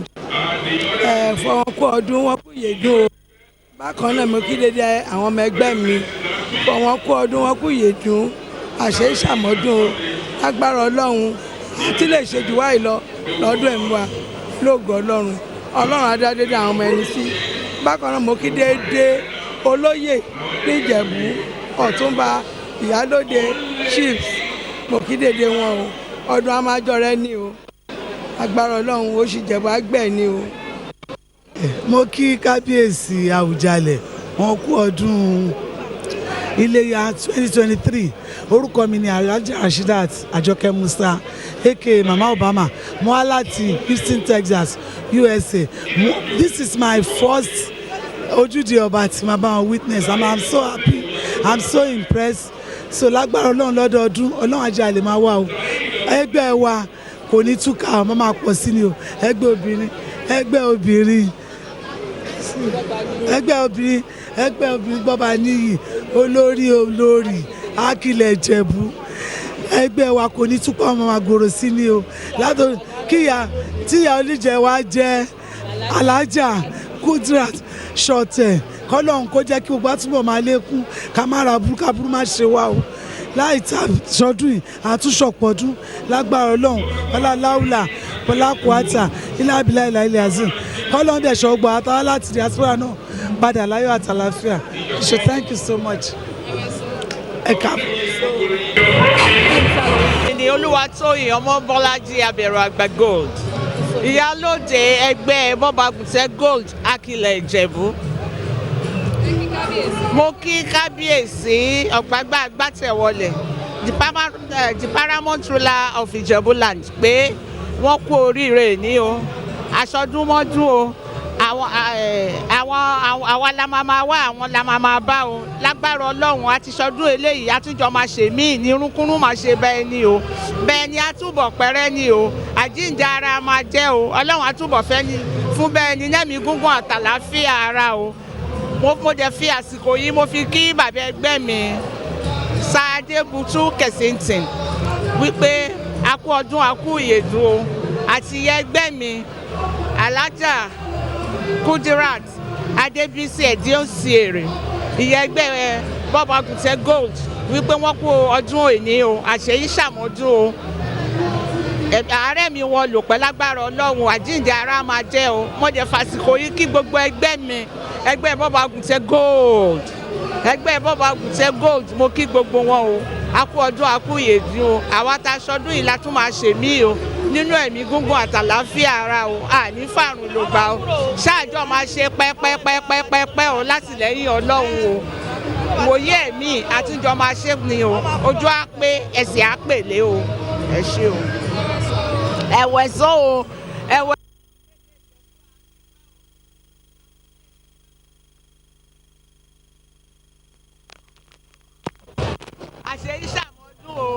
fọwọ́n kú ọdún wọn kú yèdùn o bákan náà mo kí dédé àwọn ọmọ ẹgbẹ́ mi fọwọ́n kú ọdún wọn kú yèdùn àṣẹ ìṣàmọ́dún o lágbára Ọlọ́run àti lè ṣe jù wáyé lọ lọ́dún ẹ̀mí wa lóògùn Ọlọ́run adádédé àwọn ọmọ ẹni sí bákan náà mo kí dédé olóyè níjẹ̀bú ọ̀túnba ìyálóde chiefs mo kí dédé wọn o ọdún amájọrẹ ní o agbára Ọlọ́run ó sì jẹ̀bú àgbẹ̀ ní o.
mo kí kábíyèsí Àwùjalẹ̀ wọn kú ọdún iléyá 2023 orúkọ mi ni Alhaja Rasheedat Àjọkẹ́ Musa aka Mama Obama mo wá láti Houston, Texas, USA. This is my first Ojude Oba tí màá bá wọn witness I'm so happy I'm so impressed so lágbára Ọlọ́run lọ́dọọdún Ọlọ́run ajá lè máa wá o ẹgbẹ́ wa kò ní túká ọmọ máa pọ̀ sí ni o ẹgbẹ́ obìnrin gbọ́ba níyì olórí Akilẹ̀ Ìjẹ̀bú ẹgbẹ́ wa kò ní túpọ̀ ọmọ máa gbòòrò sí ni o látọ̀ tíyà oníjẹ wa jẹ́ Alhaja Kudrat Ṣọ̀tẹ̀ kọ́lọ́hún kó jẹ́ kí gbogbo àtúbọ̀ máa lékún ká má ra burúkú aburú má ṣe wá o láì ta sọdún yìí àtúnṣọpọ̀dún lágbára Ọlọ́run ọláláwùlà pọlákùátà ilé abilá ilà ilé azim kọ́lọ́hún dẹ̀ ṣọ́gbà àtàwọn láti diaspora náà padà láyọ̀ àtàlàfíà so thank you so much.
Ní Olúwatóyìn Ọmọbọ́lájí Abẹ̀rù Àgbà Gold ìyálóde ẹgbẹ́ bọ́bagùntẹ́ Gold Akilẹ̀ Ìjẹ̀bú. mo kí kábíyèsí ọ̀gbágbá agbátẹ̀wọlẹ̀ the paramount ruler of Ijebuland pé wọ́n kú oríire ní o aṣọdúnmọ́dún o àwa la máa wá àwọn la máa bá o lágbára Ọlọ́run àti ṣọdún eléyìí àtúnjọ máa ṣe míì ní irúnkúrún máa ṣe bẹ́ẹ̀ ni o bẹ́ẹ̀ ni àtúbọ̀ pẹ́rẹ́ ni o àjíǹde ara máa jẹ́ o Ọlọ́run àtúbọ̀ fẹ́ ni fún bẹ́ẹ̀ ni lẹ́mìí gúngún àtàlàáfíà ara o mo dẹ̀ fi àsìkò yìí mo fi kí bàbá ẹgbẹ́ mi Sàdébùtú Kẹ̀sìntìn wípé a kú ọdún a kú ìyèdùn o àti ẹgbẹ́ mi Alhaja Kudrat adébísí ẹ̀díọ̀sì èrè ìyẹn ẹgbẹ́ bọ́ọ̀bù àgùntẹ́ gold wípé wọ́n kú ọdún òní o àṣeyí ṣàmọ́dún o ààrẹ mi wọ lò pẹ́ lágbára ọlọ́run àjíǹde ara máa jẹ́ o mo jẹ́ fàsìkò yìí kí gbogbo ẹgbẹ́ mi ẹgbẹ́ bọ́ọ̀bù àgùntẹ́ gold ẹgbẹ́ bọ́ọ̀bù àgùntẹ́ gold mo kí gbogbo wọn o a kú ọdún a kú ìyèdún o àwa tá a ṣọdún yìí la tún máa ṣe mí o nínú ẹ̀mí gúngún àtàláfíà ara o àní fàrùn ló gbà o ṣáàjọ máa ṣe pẹ́pẹ́pẹ́pẹ́pẹ́ o látìlẹ́yìn ọlọ́run o wòye ẹ̀mí àtúnjọ máa ṣe ni o ojú á pé ẹsẹ̀ á pèlé o ẹ ṣé o ẹ̀wẹ̀ sọ o ẹ̀wẹ̀. àṣeyí ṣàmọ́dún o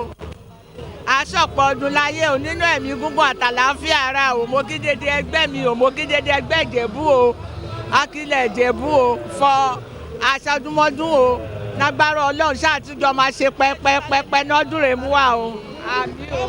aṣọ́pọ̀ ọdún láyé o nínú ẹ̀mí gúngún àtàláfíà ara o mo kí dédé ẹgbẹ́ mi o mo kí dédé ẹgbẹ́ ìjẹ̀bú o akílẹ̀ ìjẹ̀bú o fọ aṣọdúnmọ́dún o lágbára ọlọ́run ṣáàtúnjọ máa ṣe pẹ́pẹ́pẹ́pẹ́ nọ́dún rẹ̀ mú wa o àmì o.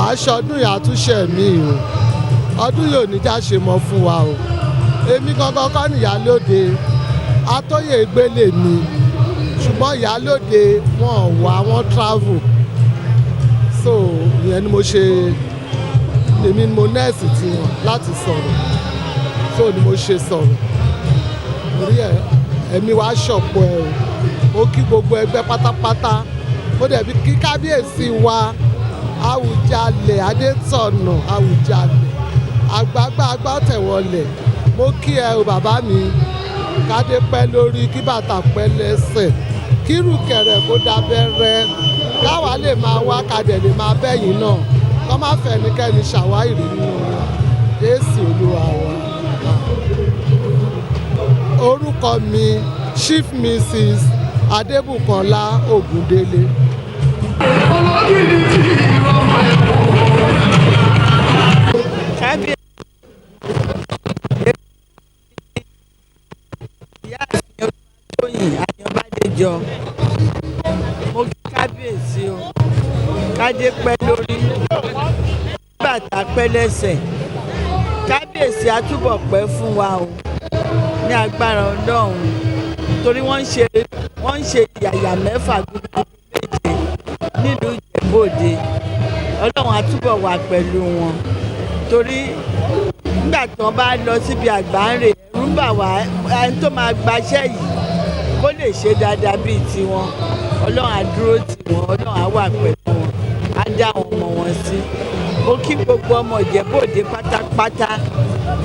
aṣọdún yìí àtúnṣe mi o ọdún yìí ò ní já ṣe mọ́ fún wa o èmi gangan kọ́ nìyálóde atóyè gbélé mi ṣùgbọ́n ìyálóde wọn wá wọn travel so ìyẹn ni mo ṣe èmi ni mo nẹ́ẹ̀sì tiwọn láti sọ̀rọ̀ so ni mo ṣe sọ̀rọ̀ orí ẹ̀mí wa ṣọ̀pọ̀ ẹ̀ o mo kí gbogbo ẹgbẹ́ pátápátá mo dẹ̀ bí kí kábíyèsí wa Àwùjalẹ̀ Adétọ̀nà Àwùjalẹ̀ àgbààgbà agbátẹ̀wọlẹ̀ mo kí ẹ o bàbá mi kádé pẹ́ lórí kí bàtà pẹ́ lẹ́sẹ̀ kírùkẹ̀rẹ̀ kó dábẹ́rẹ́ káwa lè máa wá kadẹ̀ lè máa bẹ́yìn náà kọ́ má fẹ́ ẹnikẹ́ni ṣàwárí nínú wa Jésù Olúwa wa. Orúkọ mi Chief Mrs. Adébùkọ́lá Ògúndélé.
Àyànbádéjọ mo kí kábíyèsí o kádé pẹ́ lórí bàtà pẹ́ lẹ́sẹ̀ kábíyèsí á túbọ̀ pẹ́ fún wa o ní agbára Ọlọ́run torí wọ́n ń ṣe yàyà mẹ́fà gbogbo méje nílùú Ìjẹ̀bú-Òde Ọlọ́run á túbọ̀ wà pẹ̀lú wọn torí nígbà tí wọ́n bá lọ síbi àgbáǹrè ẹ̀rù ń bà wá ẹni tó máa gbaṣẹ́ yìí kó lè ṣe dáadáa bíi tiwọn Ọlọ́run á dúró tì wọ́n Ọlọ́run á wà pẹ̀lú wọn á dá àwọn ọmọ wọn sí ó kí gbogbo ọmọ Ìjẹ̀bú-Òde pátápátá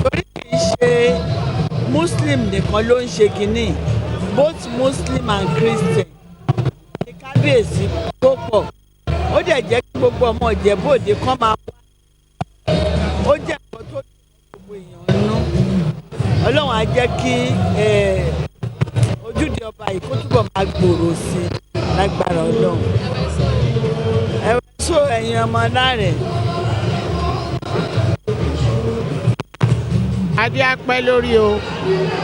torí kì í ṣe Muslim nìkan ló ń ṣe kínní both Muslim and Christian ní kábíyèsí tó pọ̀ ó dẹ̀ jẹ́ kí gbogbo ọmọ Ìjẹ̀bú Òde kan máa wá ó jẹ́ nǹkan tó ní gbogbo èèyàn nú Ọlọ́run á jẹ́ kí Ojúde Ọba yìí kó túbọ̀ máa gbòòrò sí i lágbára Ọlọ́run so ẹ̀yin ọmọ Láre.
adé apẹ́ lórí o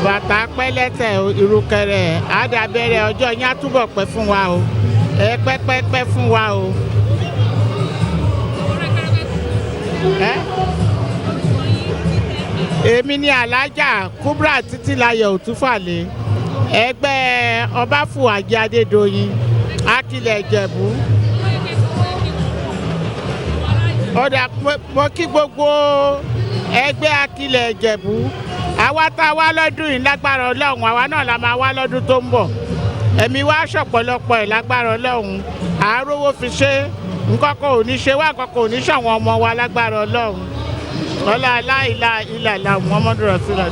bàtà apẹ́ lẹ́sẹ̀ ìrùkẹ̀rẹ̀ àdàbẹ̀rẹ̀ ọjọ́ yín á túbọ̀ pẹ́ fún wa o ẹ pẹ́pẹ́pẹ́ fún wa o. èmi ni alájà Kubra Títílayọ̀ Òtúfàlẹ̀ ẹgbẹ́ Ọbáfùwàjì Adédoyin Akilẹ̀ Ìjẹ̀bú. ọ̀dà mo kí gbogbo ẹgbẹ́ Akilẹ̀ Ìjẹ̀bú àwa tá a wá lọ́dún yìí lágbára Ọlọ́run àwa náà la máa wá lọ́dún tó ń bọ̀ ẹ̀mí wá ṣọ̀pọ̀lọpọ̀ ẹ̀ lágbára Ọlọ́run àárówó fi ṣe nǹkan kan ò ní ṣe wá nǹkan kan ò ní ṣàwọn ọmọ wa lágbára Ọlọ́run ọlá aláìlá ìlàlá Muhammadu Rasulullah.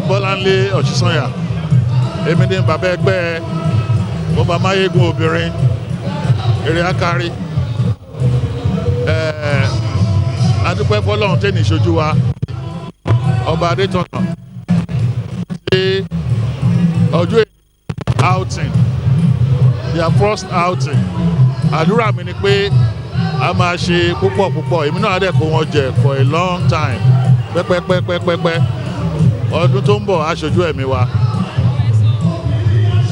Bọ́láńlé Ọ̀ṣísànyà èmi ní bàbá ẹgbẹ́ bọ́ba máyégún obìnrin eré akárí adúpẹ́ fọlọ́run tẹ́ni ìṣojú wa ọba Adétọ̀nà ṣe ọjọ́ outing their first outing àdúrà mi ni pé a máa ṣe púpọ̀ èmi náà dẹ̀ kó wọn jẹ for a long time pẹ́pẹ́pẹ́pẹ́pẹ́ ọdún tó ń bọ̀ aṣojú ẹ̀mí wa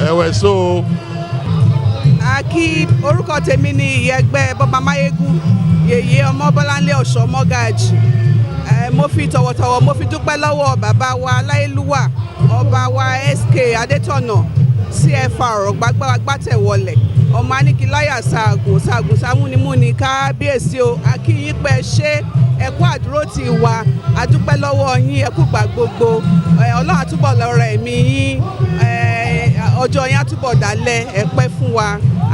ẹ̀wẹ̀ so.
kí orúkọ tèmi ni ìyẹgbẹ́ bọ́ba máyégún yèyé ọmọ Bọ́láńlé Ọ̀ṣọ́ mọ́gàjì mo fi tọ̀wọ̀tọ̀wọ̀ mo fi dúpẹ́ lọ́wọ́ bàbá wa aláyélúwà ọba wa SK Adétọ̀nà CFR ọ̀gbágbátẹ̀wọlẹ̀ ọmọ aníkíláyà ṣaàgùn sámúnimúni kábíyèsí o akíyín pẹ́ ṣe ẹkú àdúró ti wà adúpẹ́ lọ́wọ́ yín ẹkú gbà gbogbo Ọlọ́run àtúbọ̀ lọ́rọ̀ ẹ̀mí yín ọjọ́ yín àtúbọ̀ dálẹ̀ ẹ pẹ́ fún wa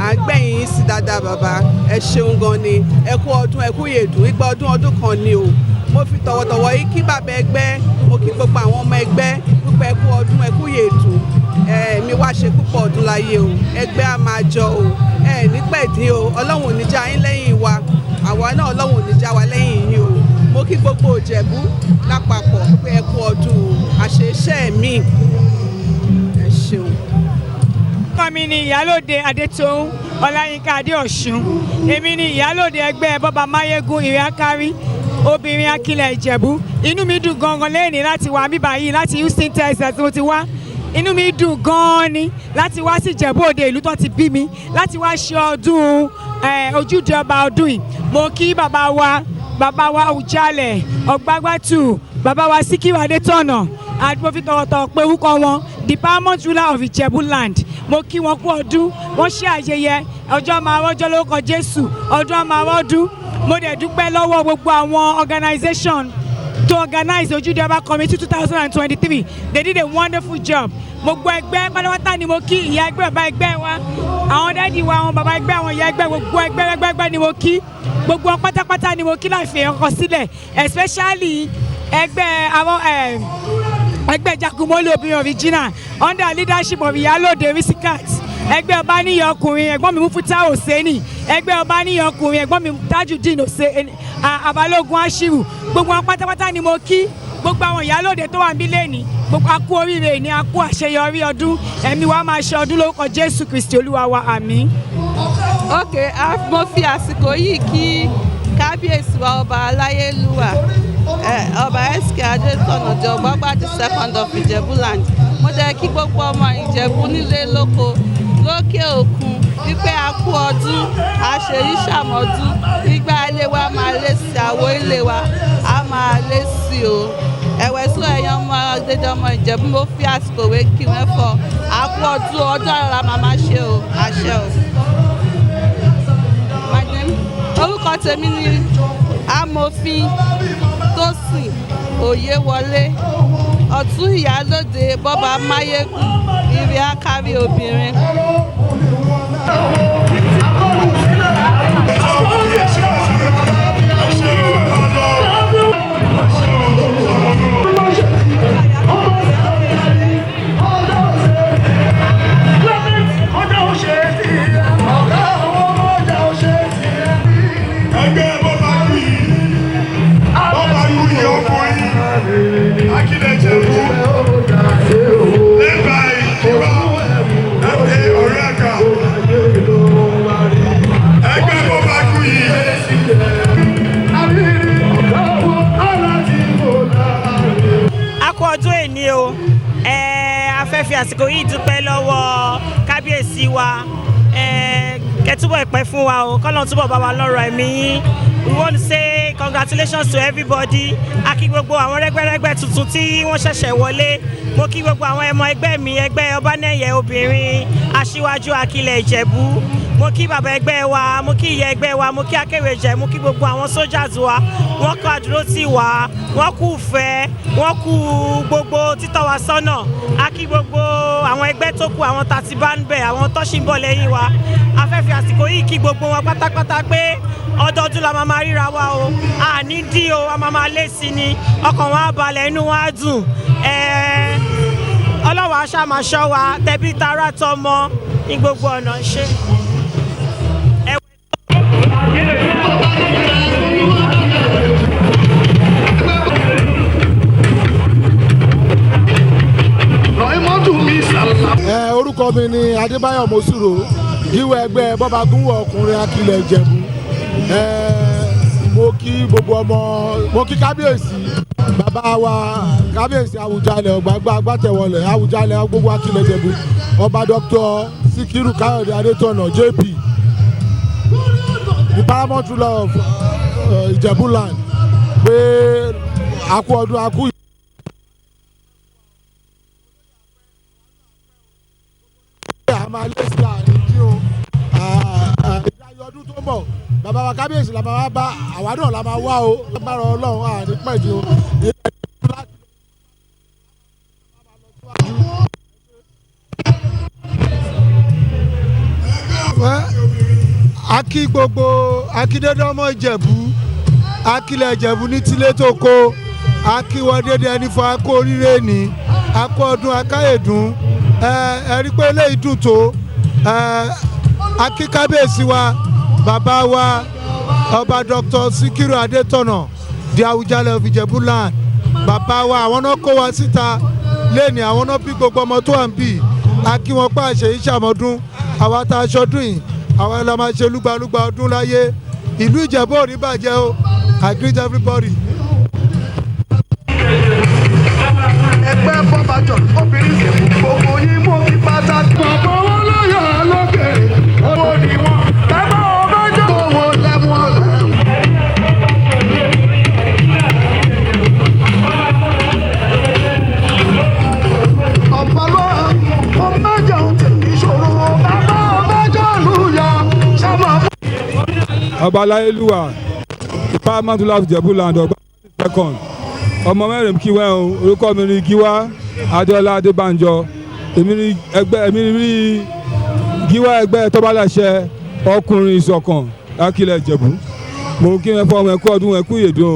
à ń gbẹ̀yìn yín sí dáadáa bàbá ẹ ṣeun gan ni ẹkú ọdún ẹkú yèdùn ìgbà ọdún kan ni o mo fi tọ̀wọ̀tọ̀wọ̀ yìí kí bàbá ẹgbẹ́ mo kí gbogbo àwọn ọmọ ẹgbẹ́ pípẹ́ ẹkú ọdún ẹkú yèdùn mi wá ṣe púpọ̀ ọdún láyé o ẹgbẹ́ á máa jọ o nípẹ̀dín o Ọlọ́run ò ní já yín lẹ́yìn wa àwa náà Ọlọ́run ò ní já wa lẹ́yìn yín o mo kí gbogbo Ìjẹ̀bú lápapọ̀ pé ẹ kú ọdún àṣeṣẹ́ mi ẹ ṣeun.
orúkọ mi ni ìyálòde Adétóun Ọláyínká Adéọ̀ṣun èmi ni ìyálòde ẹgbẹ́ bọ́ba máyégún ìrẹ́kárí obìnrin Akilẹ̀ Ìjẹ̀bú inú mi dùn gangan lẹ́yìn láti wá bíbá yìí láti Houston Texas mo ti wá inú mi dùn gan-an ni láti wá sí Ìjẹ̀bú Òde ìlú tó ti bí mi láti wá ṣe ọdún Ojúde Ọba ọdún yìí mo kí bàbá wa bàbá wa Ujale Ọ̀gbágbátù bàbá wa Síkírù Adétọ̀nà àti mo fi tọ̀wọ̀tọ̀wọ̀ pé orúkọ wọn the paramount ruler of Ijebu land mo kí wọn kú ọdún wọ́n ṣe ayẹyẹ ọjọ́ máa rọ́jọ́ lórúkọ Jésù ọdún máa rọ́dún mo dẹ̀ dúpẹ́ lọ́wọ́ gbogbo àwọn organisation to organize Ojude Oba Committee 2023 they did a wonderful job gbogbo ẹgbẹ́ pátápátá ni mo kí ìyá ẹgbẹ́ bàbá ẹgbẹ́ wa àwọn dádì wa àwọn bàbá ẹgbẹ́ àwọn ìyá ẹgbẹ́ gbogbo ẹgbẹ́ ni mo kí gbogbo pátápátá ni mo kí láì fi ẹ̀kọ́ sílẹ̀ especially ẹgbẹ́ àwọn ẹgbẹ́ Jagunmólú obìnrin original under leadership of Ìyálóde Risikat ẹgbẹ́ Ọbáníyì ọkùnrin ẹ̀gbọ́n mi Mufuta Oseni ẹgbẹ́ Ọbáníyì ọkùnrin ẹ̀gbọ́n mi Tajudeen Oseni Abalógun Ashiru gbogbo wọn pátápátá ni mo kí gbogbo àwọn Ìyálóde tó wà níbí lẹ́ni gbogbo akú oríire ní akú àṣeyọrí ọdún ẹ̀mí wa máa ṣe ọdún lórúkọ Jésù Kristi Olúwa wa àmín.
ok mo fi àsìkò yìí kí kábíyèsí wa ọba aláyélúwà ọba SK Adétọ̀nà di Ọ̀gbágbátù second of Ijebuland mo jẹ́ kí gbogbo ọmọ Ìjẹ̀bú nílé lóko lókè òkun wípé a kú ọdún àṣeyí ṣàmọ́dún ìgbà ilé wa máa lé sí àwo ilé wa a máa lé sí o ẹ̀wẹ̀ sún ẹ̀yàn ọmọ dédé ọmọ Ìjẹ̀bú mo fi àsìkò wé kí wọ́n fọ a kú ọdún ọdún àrà màmá ṣe o àṣẹ o. orúkọ tèmi ni amòfin Tósìn Oyèwọlé ọ̀tún Ìyálóde bọ́ba Máyégún ire akárí obìnrin.
fi àsìkò yìí dúpẹ́ lọ́wọ́ kábíyèsí wa kẹtúbọ̀ ìpẹ́ fún wa o kọ́lọ́n túbọ̀ bá wa lọ́rọ̀ ẹ̀mí yín. We want to say congratulations to everybody. A kí gbogbo àwọn rẹ́gbẹ́rẹ́gbẹ́ tuntun tí wọ́n ṣẹ̀ṣẹ̀ wọlé. Mo kí gbogbo àwọn ẹmọ ẹgbẹ́ mi ẹgbẹ́ Ọbánẹ́yẹ obìnrin aṣíwájú Akilẹ̀ Ìjẹ̀bú. Mo kí bàbá ẹgbẹ́ wa, mo kí ìyá ẹgbẹ́ wa, mo kí Akéwèjẹ, mo kí gbogbo àwọn soldiers wa. Wọ́n kú àdúró tì wá, wọ́n kú ìfẹ́, wọ́n kú gbogbo títọ́ wa sọ́nà. A kí gbogbo àwọn ẹgbẹ́ tó kù, àwọn tàti bá ń bẹ̀, àwọn tó ṣì ń bọ̀ lẹ́yìn wa. A fẹ́ fi àsìkò yìí kí gbogbo wọn pátápátá pé ọdọọdún la máa ríra wa o, àní dí o, a máa lé sí ni, ọkàn wa balẹ̀, inú wa dùn. Ọlọ́wọ́ aṣá máa ṣọ́ wa, tẹbí tará tọmọ ní gbogbo ọ̀nà ṣe.
Orúkọ mi ni Adébáyọ̀ Mosúrò, ìwé ẹgbẹ́ Bọ́bagúnwọ̀ ọkùnrin Akilẹ̀ Ìjẹ̀bú. Mo kí gbogbo ọmọ, mo kí kábíyèsí bàbá wa kábíyèsí Àwùjalẹ̀ Ọ̀gbágbátẹ̀wọlẹ̀ Àwùjalẹ̀ gbogbo Akilẹ̀ Ìjẹ̀bú, ọba Dr. Síkírù Káyọ̀dé Adétọ̀nà JP, the paramount ruler of Ijebuland, pé àkú ọdún àkú àmàlẹ́sì àrídí o ìdájọ́ ọdún tó ń bọ̀ bàbá wa kábíyèsí la máa bá àwa náà la máa wá o lágbára Ọlọ́run àní pẹ̀lú o. Akí gbogbo akíndéédé ọmọ Ìjẹ̀bú Akilẹ̀ Ìjẹ̀bú ní tilé tó kó akíwọ́ dédé ẹni fún akó oríire ní akó ọdún akáyèdún ẹ rí pé eléyìí dùn tó akí kábíyèsí wa bàbá wa ọba Dr. Síkírù Adétọ̀nà di Àwùjalẹ̀ of Ijebuland, bàbá wa àwọn náà kó wa síta lẹ́ni, àwọn náà bí gbogbo ọmọ tó wà ń bì, akí wọn pa àṣẹ yìí ṣàmọ́dún, àwa tá a ṣọdún yìí àwọn ẹlọ́mọ ṣe lúgbàlúgbà ọdún láyé, ìlú Ìjẹ̀bú ò ní bàjẹ́ o. I greet everybody.
Ẹgbẹ́ Bọ́bájọ́ obìnrin ṣèkú gbogbo yín mú kí pàtàkì. Bàbá wọn lóyè lókè, owó ni wọn. Bàbá Ọbájọ́ owó lẹ́wọ̀n.
ọba aláyélúwà paramount of Ijebu land ọba second ọmọ mẹ́rin kí wẹ́n o orúkọ mi ni Gíwá Adéọlá Adébánjọ èmi ni Gíwá ẹgbẹ́ tọ́balàṣẹ ọkùnrin ìṣọ̀kan akilẹ̀ Ìjẹ̀bú mo kí wọn fọ ọmọ ẹkú ọdún ẹkú ìyèdùn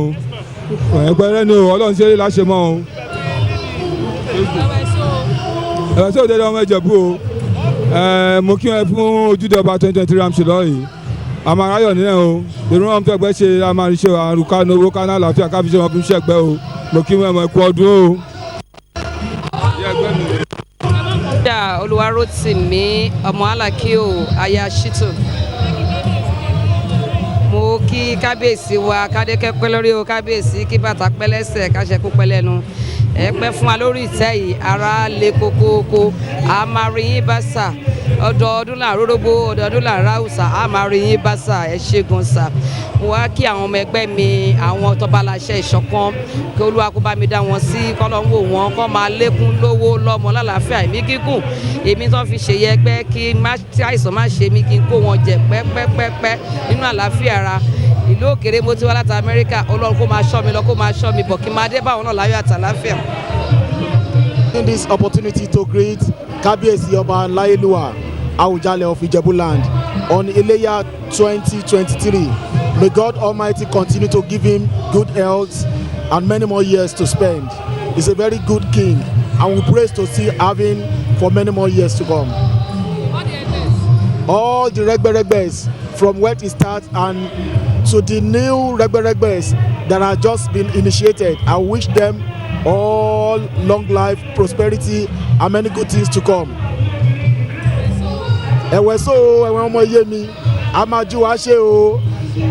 o ẹgbẹ́ rẹ ni o Ọlọ́run ṣe é láṣẹ mọ́ o ẹ̀rọ tí ò dédé ọmọ Ìjẹ̀bú o mo kí wọn fún Ojúde Ọba 2023 amṣẹ lọ́yìí àmọ́ aráyọ̀ nílẹ̀ o èrò wọn fẹ́ gbẹ́ ṣe amáríṣe àrùká náwó kánà àlàáfíà káfíṣe wọn fi ń ṣẹ̀gbẹ́ o mo kí wọn ẹ̀mọ ẹ̀kú ọdún o.
Olúwarótìmí ọmọ Alákíò aya Ṣítù mo kí kábíyèsí wa kádékẹ́ pẹ́ lórí o kábíyèsí kí bàtà pẹ́ lẹ́sẹ̀ káṣẹ́kù pẹ́ lẹ́nu ẹ pẹ́ fún wa lórí ìtẹ́ yìí ara lè kókóókó a máa rí yín bá sà ọdọọdún là rórógbó ọdọọdún là ráùsà a máa rí yín bá sà ẹ ṣẹ́gun sà mo wá kí àwọn ọmọ ẹgbẹ́ mi àwọn tọ́balàṣẹ ìṣọ̀kan kí Olúwa kó bá mi dá wọn sí kọ́lọ́ ń wò wọ́n kọ́ máa lékún lówó lọ́mọ lálàáfíà ẹ̀mí gígùn èmi tó fi ṣèyẹ ẹgbẹ́ kí àìsàn má ṣe mí kí n kó wọn jẹ pẹ́pẹ́pẹ́pẹ́ nínú àlàáfíà ara ìlú òkèrè mo ti wá láti Amẹ́ríkà Ọlọ́run kó máa ṣọ́ mi lọ kó máa ṣọ́ mi bọ̀ kí n máa dé báwọn náà láyọ̀ àtàláfíà.
In this opportunity to greet Kábíyèsí Ọba Láyélúwà Àwùjalẹ̀ of Ijebu land on Iléyá 2023. May God Almighty continue to give him good health and many more years to spend. He's a very good king and we pray to see having for many more years to come. All the Regberegbes from where it starts and to the new Regberegbes that have just been initiated, I wish them all long life, prosperity and many good things to come. Ẹ̀wẹ̀ so ẹ̀wẹ̀ ọmọ iye mi a máa jú wa ṣe o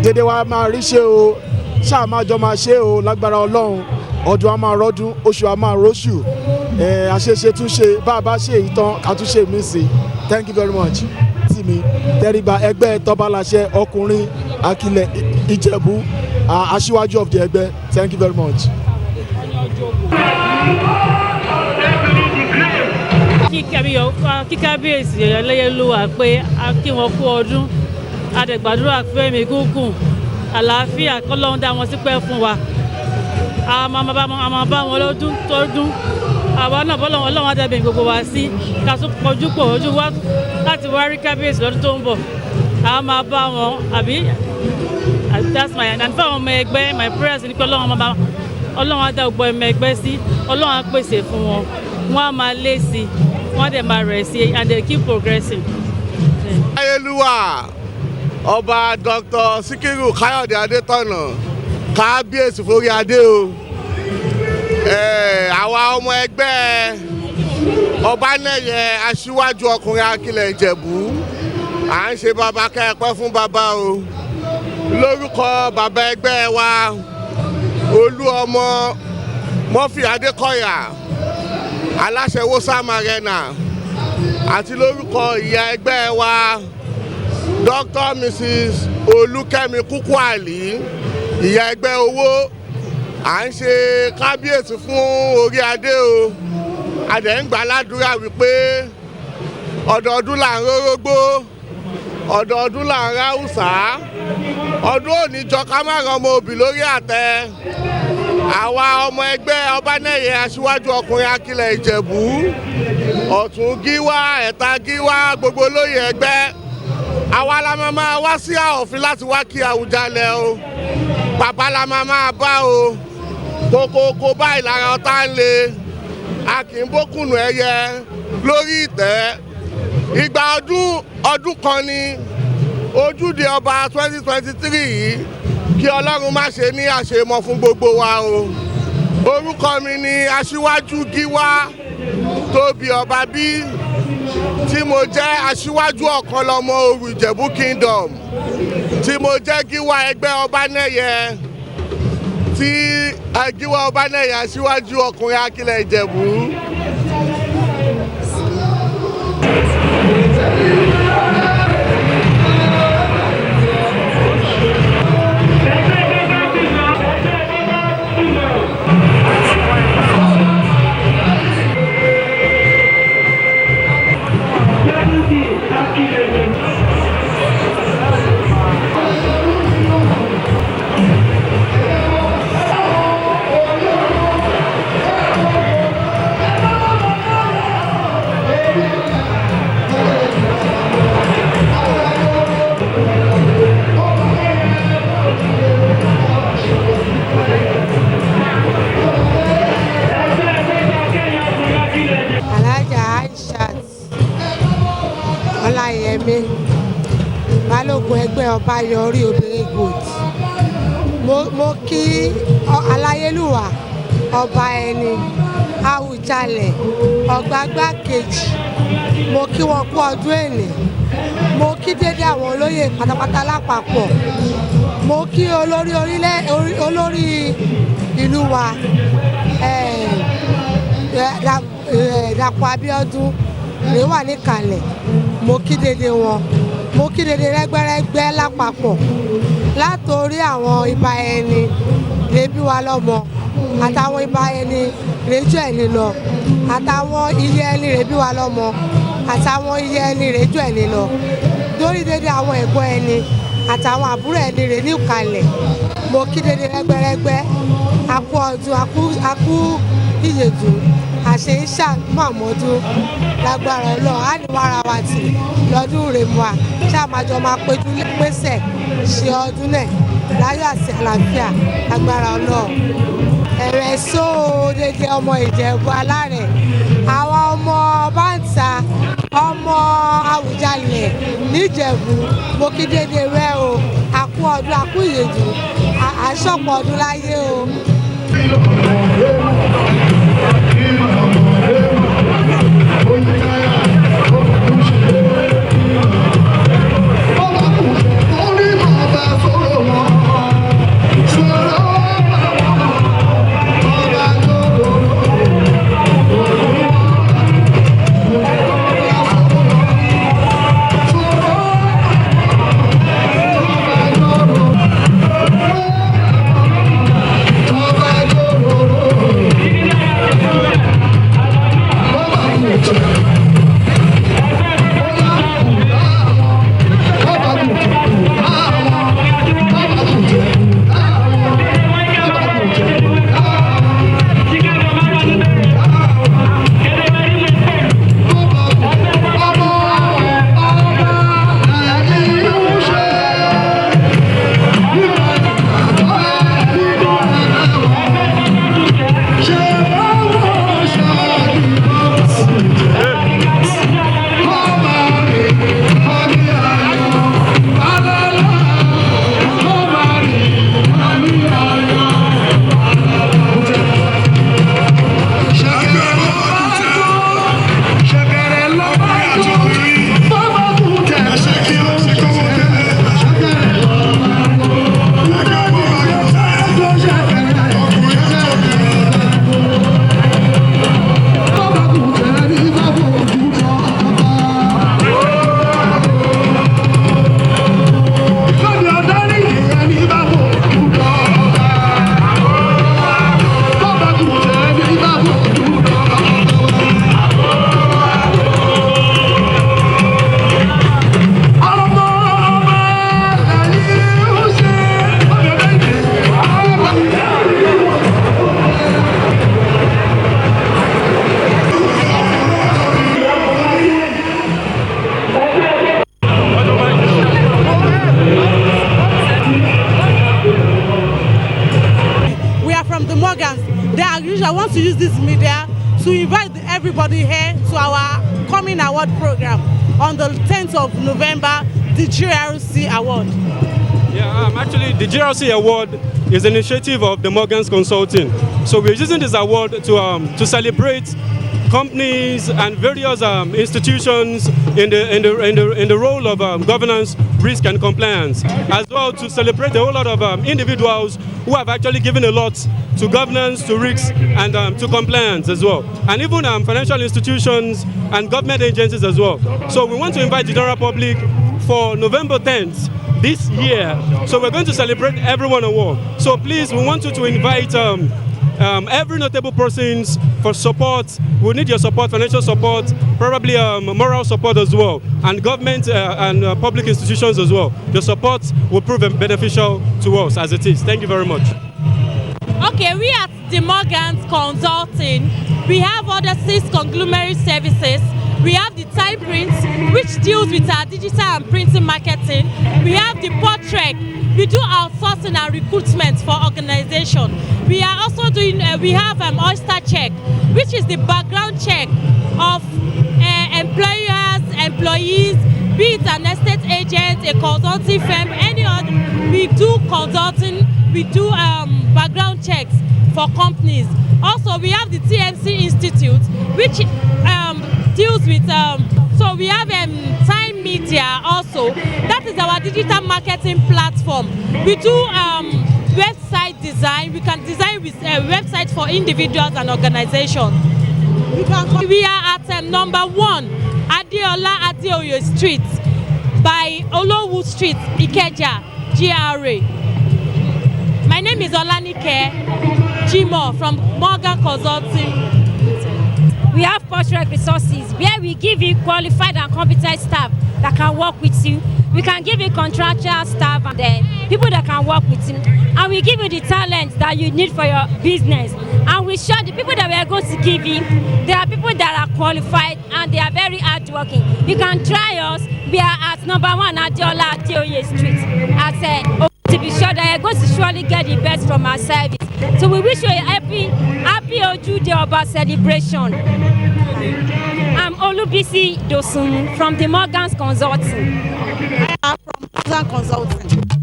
dédé wa máa rí ṣe o ṣáà máa jọ máa ṣe o lágbára Ọlọ́run ọdún a máa rọ́dún oṣù a máa róṣù àṣeṣe tún ṣe bá a bá ṣe ìtàn ká tún ṣe mí sí. Thank you very much. Tì mí tẹríba ẹgbẹ́ tọ́balàṣẹ ọkùnrin akilẹ̀ Ìjẹ̀bú aṣíwájú of the ẹgbẹ́. Thank you very much.
Kí kábíyèsí Láyélúwà pé a kí wọn kú ọdún adẹ̀gbàdúrà fẹ́mi gúngùn àlàáfíà kọ́lọ́hún dá wọn sípẹ́ fún wa a máa bá wọn lọ́dún tọ́dún àwa náà bọ́lọ̀ Ọlọ́run adẹ́bẹ̀ gbogbo wa sí ká tún pọ̀jú pọ̀ ojú wa láti wá rí kábíyèsí lọ́dún tó ń bọ̀ a máa bá wọn àbí that's my and fún àwọn ọmọ ẹgbẹ́ my prayers ní pé Ọlọ́run á dá gbogbo ọmọ ẹgbẹ́ sí Ọlọ́run á pèsè fún wọn wọ́n á máa lé sí wọ́n dẹ̀ máa rẹ̀ sí and they keep progressing.
Láyélúwà ọba Dr. Síkírù Káyọ̀dé Adétọ̀nà kábíyèsí forí adé o àwa ọmọ ẹgbẹ́ Ọbanẹ́yẹ aṣíwájú ọkùnrin akilẹ̀ Ìjẹ̀bú à ń ṣe bàbá kẹ́ẹ̀pẹ́ fún bàbá o lórúkọ bàbá ẹgbẹ́ wa Olú ọmọ Murphy Adékọ̀yà aláṣẹ Wosam Arena àti lórúkọ ìyá ẹgbẹ́ wa Dr. Mrs. Olúkẹ́mi Kúkúàlí ìyá ẹgbẹ́ owó à ń ṣe kábíyèsí fún orí adé o adẹ̀ ń gbà ládùúrà wípé ọdọọdún là ń rórógbó ọdọọdún là ń ráùsà ọdún òní jọ ká má rán ọmọ òbí lórí àtẹ àwa ọmọ ẹgbẹ́ Ọbanẹ́yẹ aṣíwájú ọkùnrin akilẹ̀ Ìjẹ̀bú ọ̀tún Gíwá ẹ̀ta Gíwá gbogbo olóyè ẹgbẹ́ àwa la máa wá sí àòfin láti wá kí Àwùjalẹ̀ o bàbá la máa bá o kókókó báyìí lára ọ̀tá ń le a kì í bókùnù ẹyẹ lórí ìtẹ́ ìgbà ọdún kan ní Ojúde Ọba 2023 yìí kí Ọlọ́run má ṣe ní àṣemọ fún gbogbo wa o orúkọ mi ni Aṣíwájú Gíwá Tóbi Ọba bí tí mo jẹ́ aṣíwájú ọ̀kan lọ́mọ Òru Ìjẹ̀bú Kingdom tí mo jẹ́ Gíwá ẹgbẹ́ Ọbanẹ́yẹ tí Gíwá Ọbanẹ́yẹ aṣíwájú ọkùnrin akilẹ̀ Ìjẹ̀bú.
Yẹmí balógun ẹgbẹ́ ọba yọrí obìnrin gold mo kí aláyélúwà ọba ẹni Àwùjalẹ̀ ọ̀gbágbá kejì mo kí wọn kú ọdún èní mo kí dédé àwọn olóyè pátápátá lápapọ̀ mo kí olórí ìlú wa Dàpọ̀ Abíọ́dún rèé wà níkàlẹ̀ mo kí dédé wọn mo kí dédé rẹ́gbẹ́rẹ́gbẹ́ lápapọ̀ látòrí àwọn ibà ẹni lè bí wa lọ́mọ àtàwọn ibà ẹni rèéjọ ẹni lọ àtàwọn iye ẹni rèé bí wa lọ́mọ àtàwọn iye ẹni rèéjọ ẹni lọ lórí dédé àwọn ẹ̀gbọ́n ẹni àtàwọn àbúrò ẹni rèé níkàlẹ̀ mo kí dédé rẹ́gbẹ́rẹ́gbẹ́ akú ọdún akú ìyèdùn àṣeyíṣà mọ̀mọ́dún lágbára Ọlọ́run á ní wàrà wa tì lọ́dún rèmùà ṣáàmájọ máa péjú pésẹ̀ ṣe ọdún náà láyọ̀ àti àlàáfíà lágbára Ọlọ́run ẹ̀rẹ̀ sóò dédé ọmọ Ìjẹ̀bú alárẹ̀ àwọn ọmọ báńtà ọmọ Àwùjalẹ̀ níjẹ̀bú mo kí dédé rẹ o àkú ọdún àkú ìyèdùn àṣọpọ̀ ọdún láyé o.
I want to use this media to invite everybody here to our coming award program on the 10th of November, the GRC Award.
Yeah, actually the GRC Award is an initiative of the Morgans Consulting. So we're using this award to celebrate companies and various institutions in the role of governance, risk and compliance, as well to celebrate a whole lot of individuals who have actually given a lot to governance, to risk and to compliance as well, and even financial institutions and government agencies as well. So we want to invite the general public for November 10th this year. So we're going to celebrate everyone award. So please, we want you to invite every notable persons for support. We need your support, financial support, probably moral support as well, and government and public institutions as well. Your support will prove beneficial to us as it is. Thank you very much.
Okay, we at the Morgans Consulting, we have other 6 conglomerate services. We have the Time Print, which deals with our digital and printing marketing. We have the Portrait. We do outsourcing and recruitment for organization. We are also doing, we have Oyster Check, which is the background check of employers, employees, be it an estate agent, a consulting firm, any other. We do consulting, we do background checks for companies. Also, we have the TMC Institute, which deals with, so we have Time Media also. That is our digital marketing platform. We do website design. We can design with websites for individuals and organizations. We are at number 1 Adeola Adeoye Street by Olowu Street, Ikeja, GRA. My name is Olanike Jimo from Morgan Consulting.
We have Postrec Resources where we give you qualified and competent staff that can work with you. We can give you contractual staff and people that can work with you. And we give you the talent that you need for your business. And we show the people that we are going to give you, there are people that are qualified and they are very hardworking. You can try us. We are at number 1 Adeola Adeoye Street. To be sure that you're going to surely get the best from our service. So we wish you a happy Ojude Oba celebration. I'm Olubisi Dosun from the Morgans Consulting.
I am from Morgan Consulting.